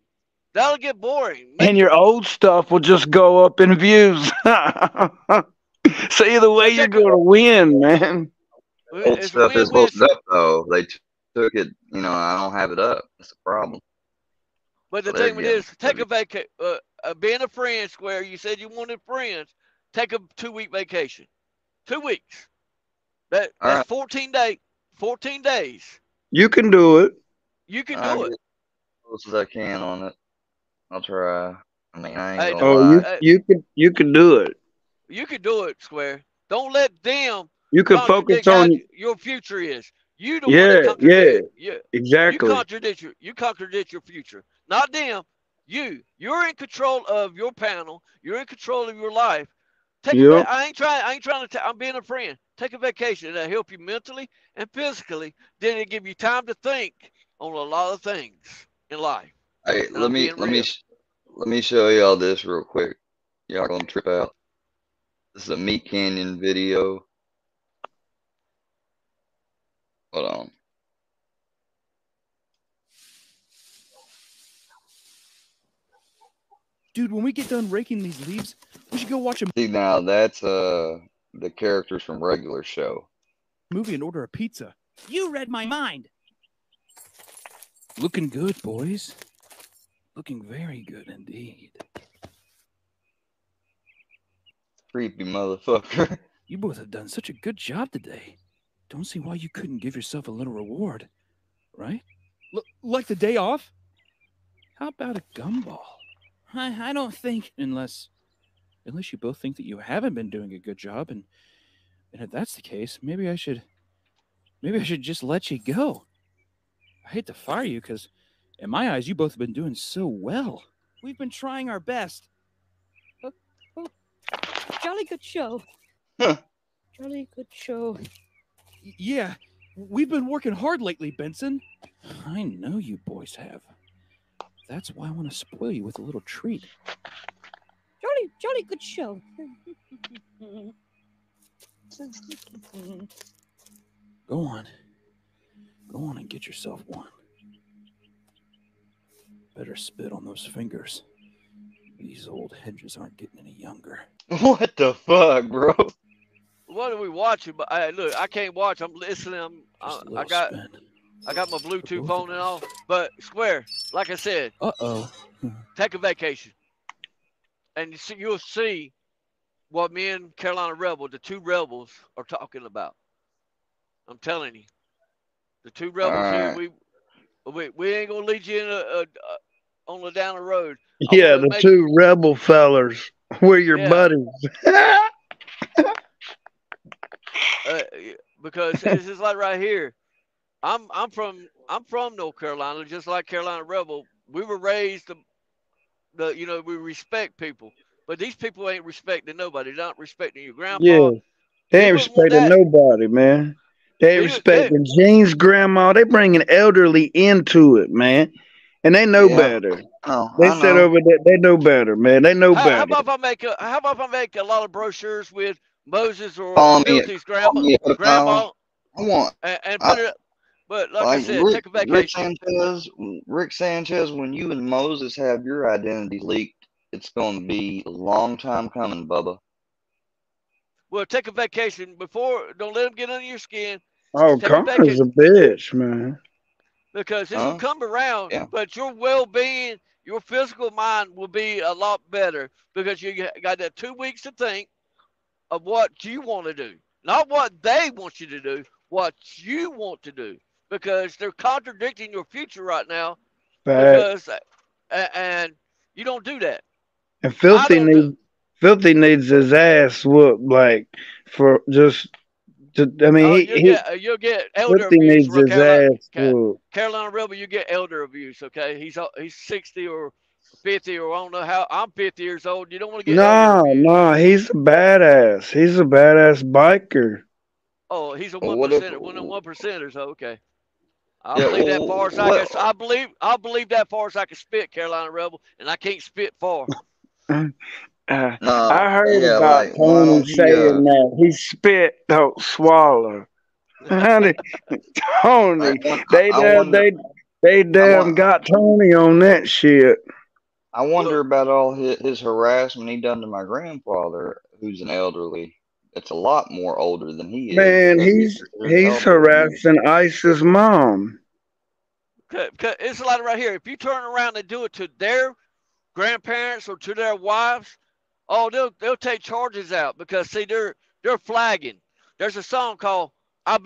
That'll get boring. And your old stuff will just go up in views. So either way, you're going to win, man. Old stuff is hooked up, though. They took it, you know, I don't have it up. That's the problem. But the thing is, take a vacation. Being a friend, Square, you said you wanted friends. Take a 2-week vacation. 2 weeks. That's right. 14 days. 14 days. You can do it. You can do it. As close as I can on it. I'll try. I mean, I ain't gonna lie. You can do it. You can do it, Square. Don't let them. You can focus on your future is. You don't want to contradict. Yeah, exactly. You contradict your future. Not them. You're in control of your panel. You're in control of your life. I ain't trying to. I'm being a friend. Take a vacation. That'll help you mentally and physically. Then it'll give you time to think on a lot of things in life. Hey, let me show y'all this real quick. Y'all gonna trip out. This is a Meat Canyon video. Hold on. Dude, when we get done raking these leaves, we should go watch a See, now that's the characters from regular show. Movie and order a pizza. You read my mind. Looking good, boys. Looking very good indeed. Creepy motherfucker. You both have done such a good job today. Don't see why you couldn't give yourself a little reward, right? Like the day off? How about a gumball? I don't think. Unless you both think that you haven't been doing a good job, and if that's the case, maybe I should just let you go. I hate to fire you, because in my eyes, you both have been doing so well. We've been trying our best. Jolly good show. Huh. Jolly good show. Yeah, we've been working hard lately, Benson. I know you boys have. That's why I want to spoil you with a little treat. Jolly good show. Go on and get yourself one. Better spit on those fingers. These old hedges aren't getting any younger. What the fuck, bro? What are we watching? But look, I can't watch. I'm listening. I got my Bluetooth on and all. But Square, like I said, take a vacation, and you'll see what me and Carolina Rebel, the two rebels, are talking about. I'm telling you, the two rebels here. We ain't gonna lead you in on the down the road. Yeah, the two rebel fellers. We're your buddies. Because this is like right here. I'm from North Carolina, just like Carolina Rebel. We were raised we respect people, but these people ain't respecting nobody. They're not respecting your grandpa. Yeah, they ain't respecting nobody, man. They ain't respecting Jean's grandma. They bringing elderly into it, man. And they know better. They sit over there. They know better, man. They know better. How about if I make a lot of brochures with Moses or Filthy's grandma? And put it. But like I said, take a vacation. Rick Sanchez, when you and Moses have your identities leaked, it's going to be a long time coming, Bubba. Well, take a vacation before. Don't let them get under your skin. Oh, Connor's a bitch, man. Because it will come around, but your well-being, your physical mind will be a lot better because you got that 2 weeks to think of what you want to do. Not what they want you to do, what you want to do. Because they're contradicting your future right now. Because, and you don't do that. And Filthy needs his ass whooped, like, for just... I mean, you'll get elder abuse. Needs his ass Carolina Rebel, you get elder abuse. Okay, he's 60 or 50 or I don't know how. I'm 50 years old. You don't want to get. No, he's a badass. He's a badass biker. Oh, he's a Well, 1%er, one of the 1%ers. Okay. I Yeah, believe that well, far as I can. I believe that far as I can spit, Carolina Rebel, and I can't spit far. I no, heard yeah, about like why Tony don't he? saying that he spit, don't swallow. Honey, Tony, I wonder. they I damn want. got Tony on that shit. I wonder about all his harassment he done to my grandfather, who's an elderly. It's a lot more older than he is Man, because he's considered he's elderly. harassing Ice's mom. It's a lot right here. If you turn around and do it to their grandparents or to their wives, oh, they'll take charges out because see they're flagging. There's a song called I'm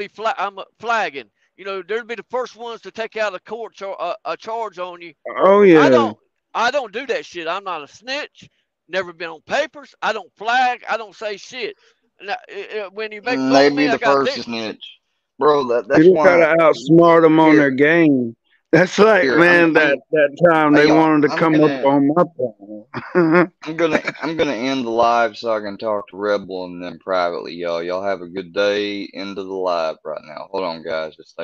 flagging. You know, they'll be the first ones to take out a charge on you. Oh yeah. I don't do that shit. I'm not a snitch. Never been on papers. I don't flag. I don't say shit. Now, when you make fun of me, Maybe I the got first dick. snitch, bro. That's You just why. gotta outsmart them on Here, their game. That's like, here. man, that time they Hey, y'all, wanted to come up on my phone. I'm gonna end the live so I can talk to Rebel and them privately, y'all. Y'all have a good day. Into the live right now. Hold on, guys. Just stay.